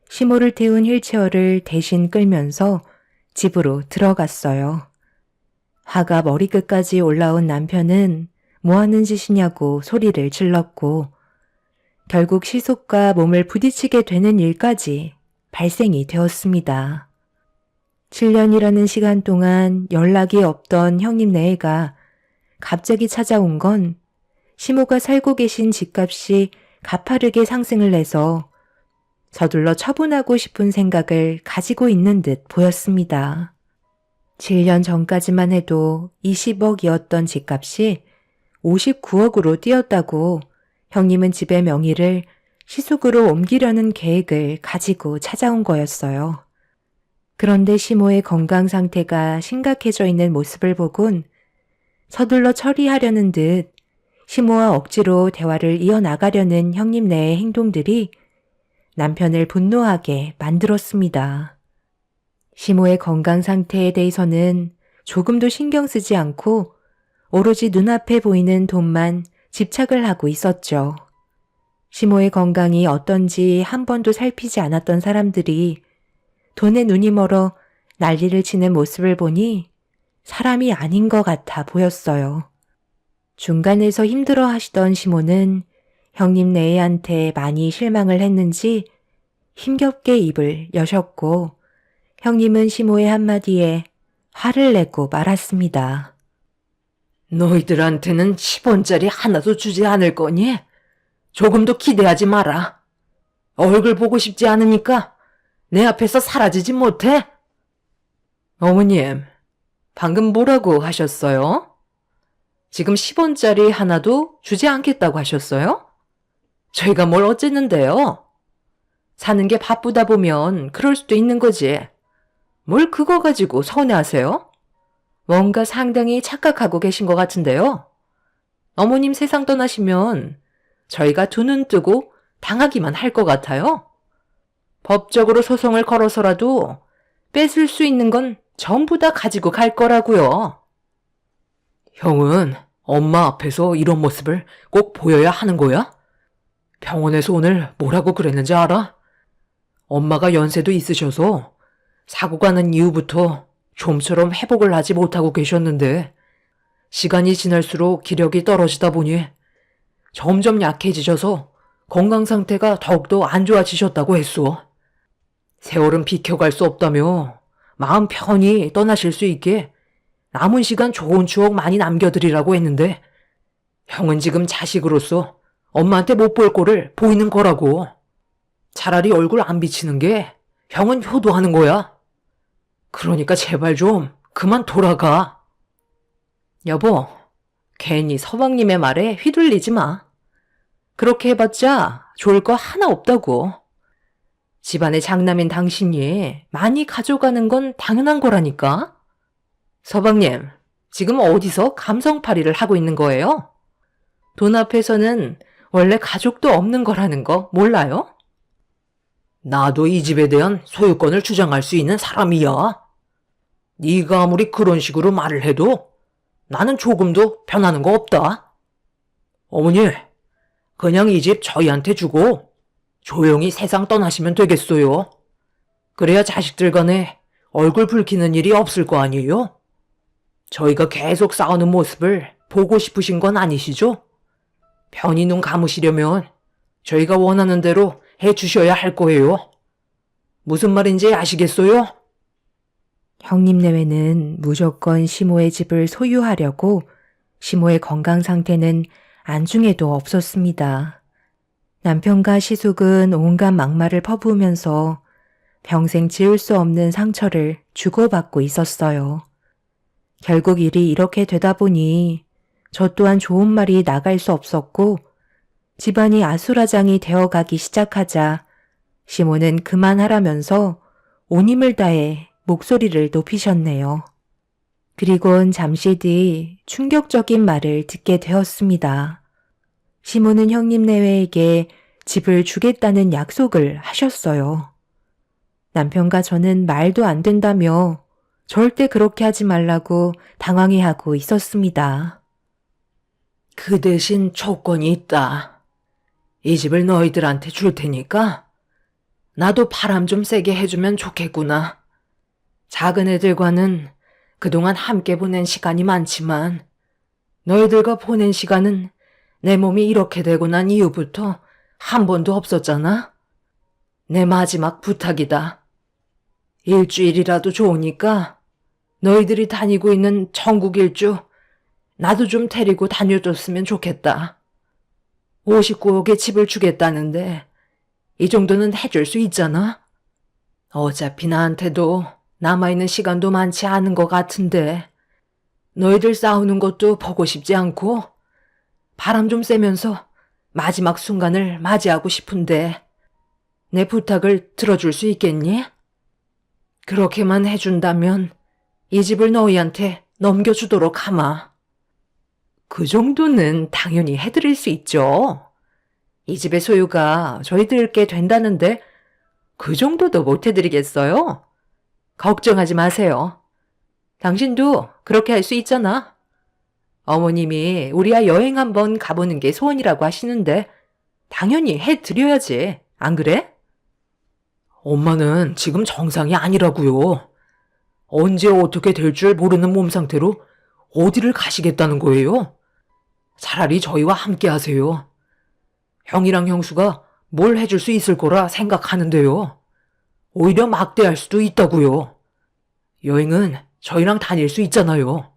Speaker 3: 시모를 태운 휠체어를 대신 끌면서 집으로 들어갔어요. 화가 머리끝까지 올라온 남편은 뭐 하는 짓이냐고 소리를 질렀고 결국 시속과 몸을 부딪히게 되는 일까지 발생이 되었습니다. 7년이라는 시간 동안 연락이 없던 형님 내외가 갑자기 찾아온 건 시모가 살고 계신 집값이 가파르게 상승을 해서 서둘러 처분하고 싶은 생각을 가지고 있는 듯 보였습니다. 7년 전까지만 해도 20억이었던 집값이 59억으로 뛰었다고 형님은 집의 명의를 시속으로 옮기려는 계획을 가지고 찾아온 거였어요. 그런데 시모의 건강 상태가 심각해져 있는 모습을 보곤 서둘러 처리하려는 듯 시모와 억지로 대화를 이어나가려는 형님 내의 행동들이 남편을 분노하게 만들었습니다. 시모의 건강 상태에 대해서는 조금도 신경 쓰지 않고 오로지 눈앞에 보이는 돈만 집착을 하고 있었죠. 시모의 건강이 어떤지 한 번도 살피지 않았던 사람들이 돈에 눈이 멀어 난리를 치는 모습을 보니 사람이 아닌 것 같아 보였어요. 중간에서 힘들어 하시던 시모는 형님 내외한테 많이 실망을 했는지 힘겹게 입을 여셨고 형님은 시모의 한마디에 화를 내고 말았습니다.
Speaker 2: 너희들한테는 10원짜리 하나도 주지 않을 거니? 조금도 기대하지 마라. 얼굴 보고 싶지 않으니까 내 앞에서 사라지지 못해.
Speaker 1: 어머님, 방금 뭐라고 하셨어요? 지금 10원짜리 하나도 주지 않겠다고 하셨어요? 저희가 뭘 어쨌는데요? 사는 게 바쁘다 보면 그럴 수도 있는 거지. 뭘 그거 가지고 서운해하세요? 뭔가 상당히 착각하고 계신 것 같은데요. 어머님 세상 떠나시면 저희가 두 눈 뜨고 당하기만 할 것 같아요. 법적으로 소송을 걸어서라도 뺏을 수 있는 건 전부 다 가지고 갈 거라고요.
Speaker 2: 형은 엄마 앞에서 이런 모습을 꼭 보여야 하는 거야? 병원에서 오늘 뭐라고 그랬는지 알아? 엄마가 연세도 있으셔서 사고가 난 이후부터 좀처럼 회복을 하지 못하고 계셨는데 시간이 지날수록 기력이 떨어지다 보니 점점 약해지셔서 건강 상태가 더욱더 안 좋아지셨다고 했소. 세월은 비켜갈 수 없다며 마음 편히 떠나실 수 있게 남은 시간 좋은 추억 많이 남겨드리라고 했는데 형은 지금 자식으로서 엄마한테 못 볼 꼴을 보이는 거라고. 차라리 얼굴 안 비치는 게 형은 효도하는 거야. 그러니까 제발 좀 그만 돌아가.
Speaker 1: 여보, 괜히 서방님의 말에 휘둘리지 마. 그렇게 해봤자 좋을 거 하나 없다고. 집안의 장남인 당신이 많이 가져가는 건 당연한 거라니까. 서방님, 지금 어디서 감성팔이를 하고 있는 거예요? 돈 앞에서는 원래 가족도 없는 거라는 거 몰라요?
Speaker 2: 나도 이 집에 대한 소유권을 주장할 수 있는 사람이야. 네가 아무리 그런 식으로 말을 해도 나는 조금도 변하는 거 없다. 어머니, 그냥 이 집 저희한테 주고 조용히 세상 떠나시면 되겠어요. 그래야 자식들 간에 얼굴 붉히는 일이 없을 거 아니에요? 저희가 계속 싸우는 모습을 보고 싶으신 건 아니시죠? 편히 눈 감으시려면 저희가 원하는 대로 해주셔야 할 거예요. 무슨 말인지 아시겠어요?
Speaker 3: 형님 내외는 무조건 시모의 집을 소유하려고 시모의 건강 상태는 안중에도 없었습니다. 남편과 시숙은 온갖 막말을 퍼부으면서 평생 지울 수 없는 상처를 주고받고 있었어요. 결국 일이 이렇게 되다 보니 저 또한 좋은 말이 나갈 수 없었고 집안이 아수라장이 되어가기 시작하자 시모는 그만하라면서 온 힘을 다해 목소리를 높이셨네요. 그리곤 잠시 뒤 충격적인 말을 듣게 되었습니다. 시모는 형님 내외에게 집을 주겠다는 약속을 하셨어요. 남편과 저는 말도 안 된다며 절대 그렇게 하지 말라고 당황해하고 있었습니다.
Speaker 2: 그 대신 조건이 있다. 이 집을 너희들한테 줄 테니까 나도 바람 좀 세게 해주면 좋겠구나. 작은 애들과는 그동안 함께 보낸 시간이 많지만 너희들과 보낸 시간은 내 몸이 이렇게 되고 난 이후부터 한 번도 없었잖아. 내 마지막 부탁이다. 일주일이라도 좋으니까 너희들이 다니고 있는 천국 일주 나도 좀 데리고 다녀줬으면 좋겠다. 59억의 집을 주겠다는데 이 정도는 해줄 수 있잖아. 어차피 나한테도 남아있는 시간도 많지 않은 것 같은데 너희들 싸우는 것도 보고 싶지 않고 바람 좀 쐬면서 마지막 순간을 맞이하고 싶은데 내 부탁을 들어줄 수 있겠니? 그렇게만 해준다면 이 집을 너희한테 넘겨주도록 하마.
Speaker 1: 그 정도는 당연히 해드릴 수 있죠. 이 집의 소유가 저희들께 된다는데 그 정도도 못 해드리겠어요? 걱정하지 마세요. 당신도 그렇게 할 수 있잖아. 어머님이 우리와 여행 한번 가보는 게 소원이라고 하시는데 당연히 해드려야지. 안 그래?
Speaker 2: 엄마는 지금 정상이 아니라고요. 언제 어떻게 될 줄 모르는 몸 상태로 어디를 가시겠다는 거예요? 차라리 저희와 함께 하세요. 형이랑 형수가 뭘 해줄 수 있을 거라 생각하는데요. 오히려 막대할 수도 있다고요. 여행은 저희랑 다닐 수 있잖아요.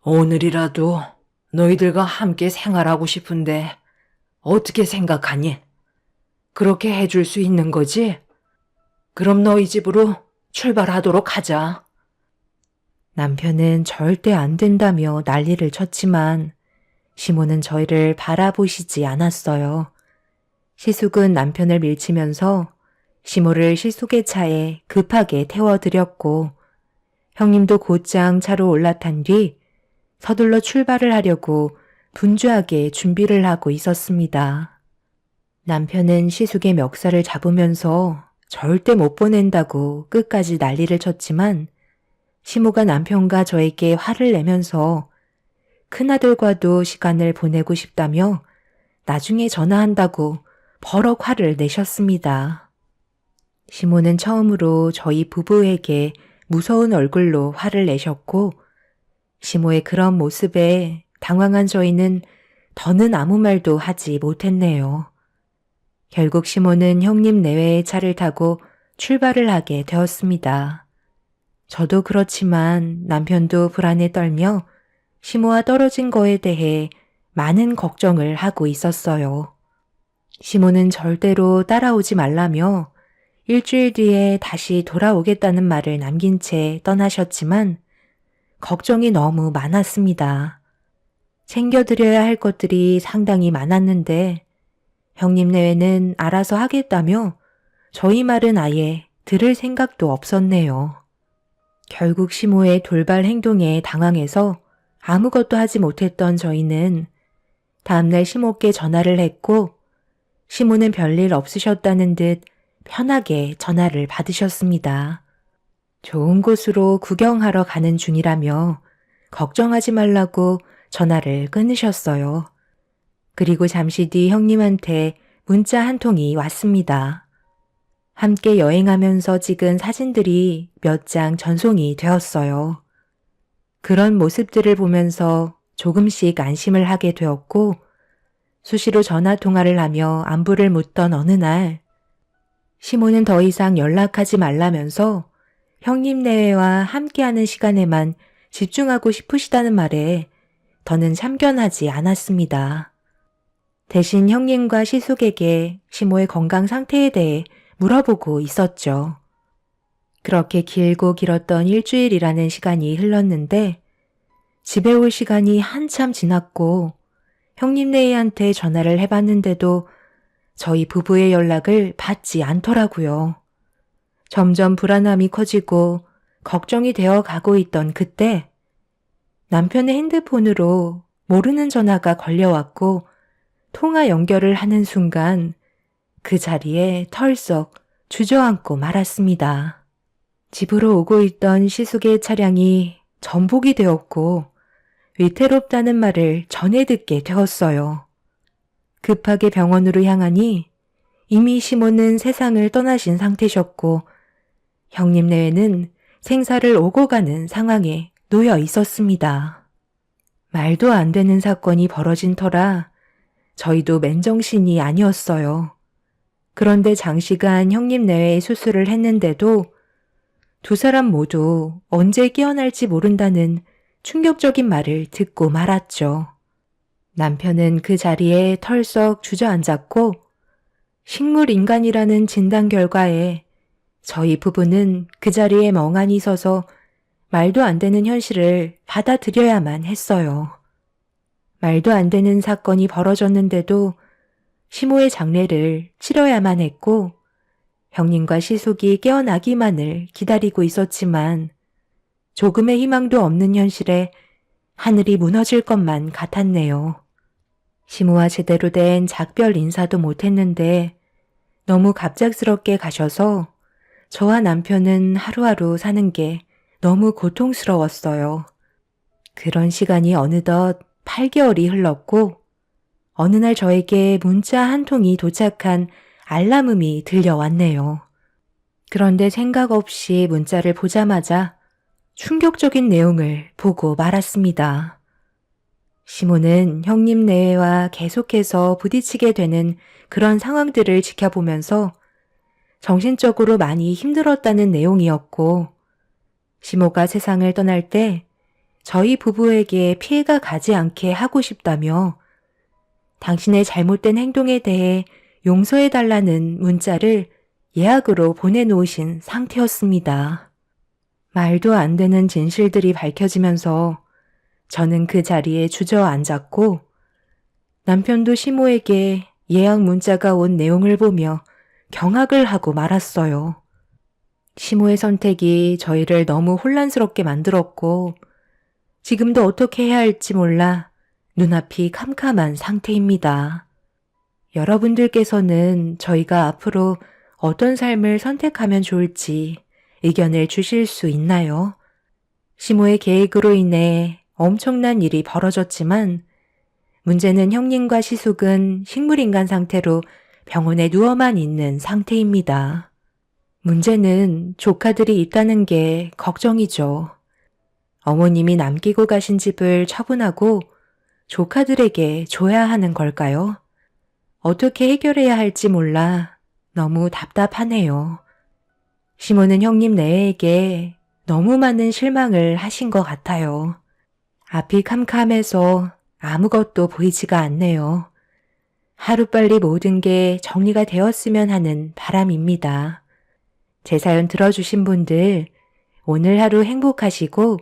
Speaker 2: 오늘이라도 너희들과 함께 생활하고 싶은데 어떻게 생각하니? 그렇게 해줄 수 있는 거지? 그럼 너희 집으로 출발하도록 하자.
Speaker 3: 남편은 절대 안 된다며 난리를 쳤지만 시모는 저희를 바라보시지 않았어요. 시숙은 남편을 밀치면서 시모를 시숙의 차에 급하게 태워드렸고 형님도 곧장 차로 올라탄 뒤 서둘러 출발을 하려고 분주하게 준비를 하고 있었습니다. 남편은 시숙의 멱살을 잡으면서 절대 못 보낸다고 끝까지 난리를 쳤지만 시모가 남편과 저에게 화를 내면서 큰아들과도 시간을 보내고 싶다며 나중에 전화한다고 버럭 화를 내셨습니다. 시모는 처음으로 저희 부부에게 무서운 얼굴로 화를 내셨고 시모의 그런 모습에 당황한 저희는 더는 아무 말도 하지 못했네요. 결국 시모는 형님 내외의 차를 타고 출발을 하게 되었습니다. 저도 그렇지만 남편도 불안에 떨며 시모와 떨어진 거에 대해 많은 걱정을 하고 있었어요. 시모는 절대로 따라오지 말라며 일주일 뒤에 다시 돌아오겠다는 말을 남긴 채 떠나셨지만 걱정이 너무 많았습니다. 챙겨드려야 할 것들이 상당히 많았는데 형님 내외는 알아서 하겠다며 저희 말은 아예 들을 생각도 없었네요. 결국 시모의 돌발 행동에 당황해서 아무것도 하지 못했던 저희는 다음날 시모께 전화를 했고 시모는 별일 없으셨다는 듯 편하게 전화를 받으셨습니다. 좋은 곳으로 구경하러 가는 중이라며 걱정하지 말라고 전화를 끊으셨어요. 그리고 잠시 뒤 형님한테 문자 한 통이 왔습니다. 함께 여행하면서 찍은 사진들이 몇 장 전송이 되었어요. 그런 모습들을 보면서 조금씩 안심을 하게 되었고 수시로 전화 통화를 하며 안부를 묻던 어느 날 시모는 더 이상 연락하지 말라면서 형님 내외와 함께하는 시간에만 집중하고 싶으시다는 말에 더는 참견하지 않았습니다. 대신 형님과 시숙에게 시모의 건강 상태에 대해 물어보고 있었죠. 그렇게 길고 길었던 일주일이라는 시간이 흘렀는데 집에 올 시간이 한참 지났고 형님네한테 전화를 해봤는데도 저희 부부의 연락을 받지 않더라고요. 점점 불안함이 커지고 걱정이 되어 가고 있던 그때 남편의 핸드폰으로 모르는 전화가 걸려왔고 통화 연결을 하는 순간 그 자리에 털썩 주저앉고 말았습니다. 집으로 오고 있던 시숙의 차량이 전복이 되었고 위태롭다는 말을 전해 듣게 되었어요. 급하게 병원으로 향하니 이미 시모는 세상을 떠나신 상태셨고 형님 내외는 생사를 오고 가는 상황에 놓여 있었습니다. 말도 안 되는 사건이 벌어진 터라 저희도 맨정신이 아니었어요. 그런데 장시간 형님 내외의 수술을 했는데도 두 사람 모두 언제 깨어날지 모른다는 충격적인 말을 듣고 말았죠. 남편은 그 자리에 털썩 주저앉았고 식물인간이라는 진단 결과에 저희 부부는 그 자리에 멍하니 서서 말도 안 되는 현실을 받아들여야만 했어요. 말도 안 되는 사건이 벌어졌는데도 시모의 장례를 치러야만 했고 형님과 시숙이 깨어나기만을 기다리고 있었지만 조금의 희망도 없는 현실에 하늘이 무너질 것만 같았네요. 시모와 제대로 된 작별 인사도 못했는데 너무 갑작스럽게 가셔서 저와 남편은 하루하루 사는 게 너무 고통스러웠어요. 그런 시간이 어느덧 8개월이 흘렀고 어느 날 저에게 문자 한 통이 도착한 알람음이 들려왔네요. 그런데 생각 없이 문자를 보자마자 충격적인 내용을 보고 말았습니다. 시모는 형님 내외와 계속해서 부딪히게 되는 그런 상황들을 지켜보면서 정신적으로 많이 힘들었다는 내용이었고 시모가 세상을 떠날 때 저희 부부에게 피해가 가지 않게 하고 싶다며 당신의 잘못된 행동에 대해 용서해달라는 문자를 예약으로 보내놓으신 상태였습니다. 말도 안 되는 진실들이 밝혀지면서 저는 그 자리에 주저앉았고 남편도 시모에게 예약 문자가 온 내용을 보며 경악을 하고 말았어요. 시모의 선택이 저희를 너무 혼란스럽게 만들었고 지금도 어떻게 해야 할지 몰라 눈앞이 캄캄한 상태입니다. 여러분들께서는 저희가 앞으로 어떤 삶을 선택하면 좋을지 의견을 주실 수 있나요? 시모의 계획으로 인해 엄청난 일이 벌어졌지만 문제는 형님과 시숙은 식물인간 상태로 병원에 누워만 있는 상태입니다. 문제는 조카들이 있다는 게 걱정이죠. 어머님이 남기고 가신 집을 처분하고 조카들에게 줘야 하는 걸까요? 어떻게 해결해야 할지 몰라 너무 답답하네요. 시모는 형님 내외에게 너무 많은 실망을 하신 것 같아요. 앞이 캄캄해서 아무것도 보이지가 않네요. 하루빨리 모든 게 정리가 되었으면 하는 바람입니다. 제 사연 들어주신 분들 오늘 하루 행복하시고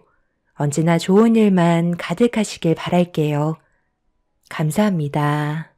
Speaker 3: 언제나 좋은 일만 가득하시길 바랄게요. 감사합니다.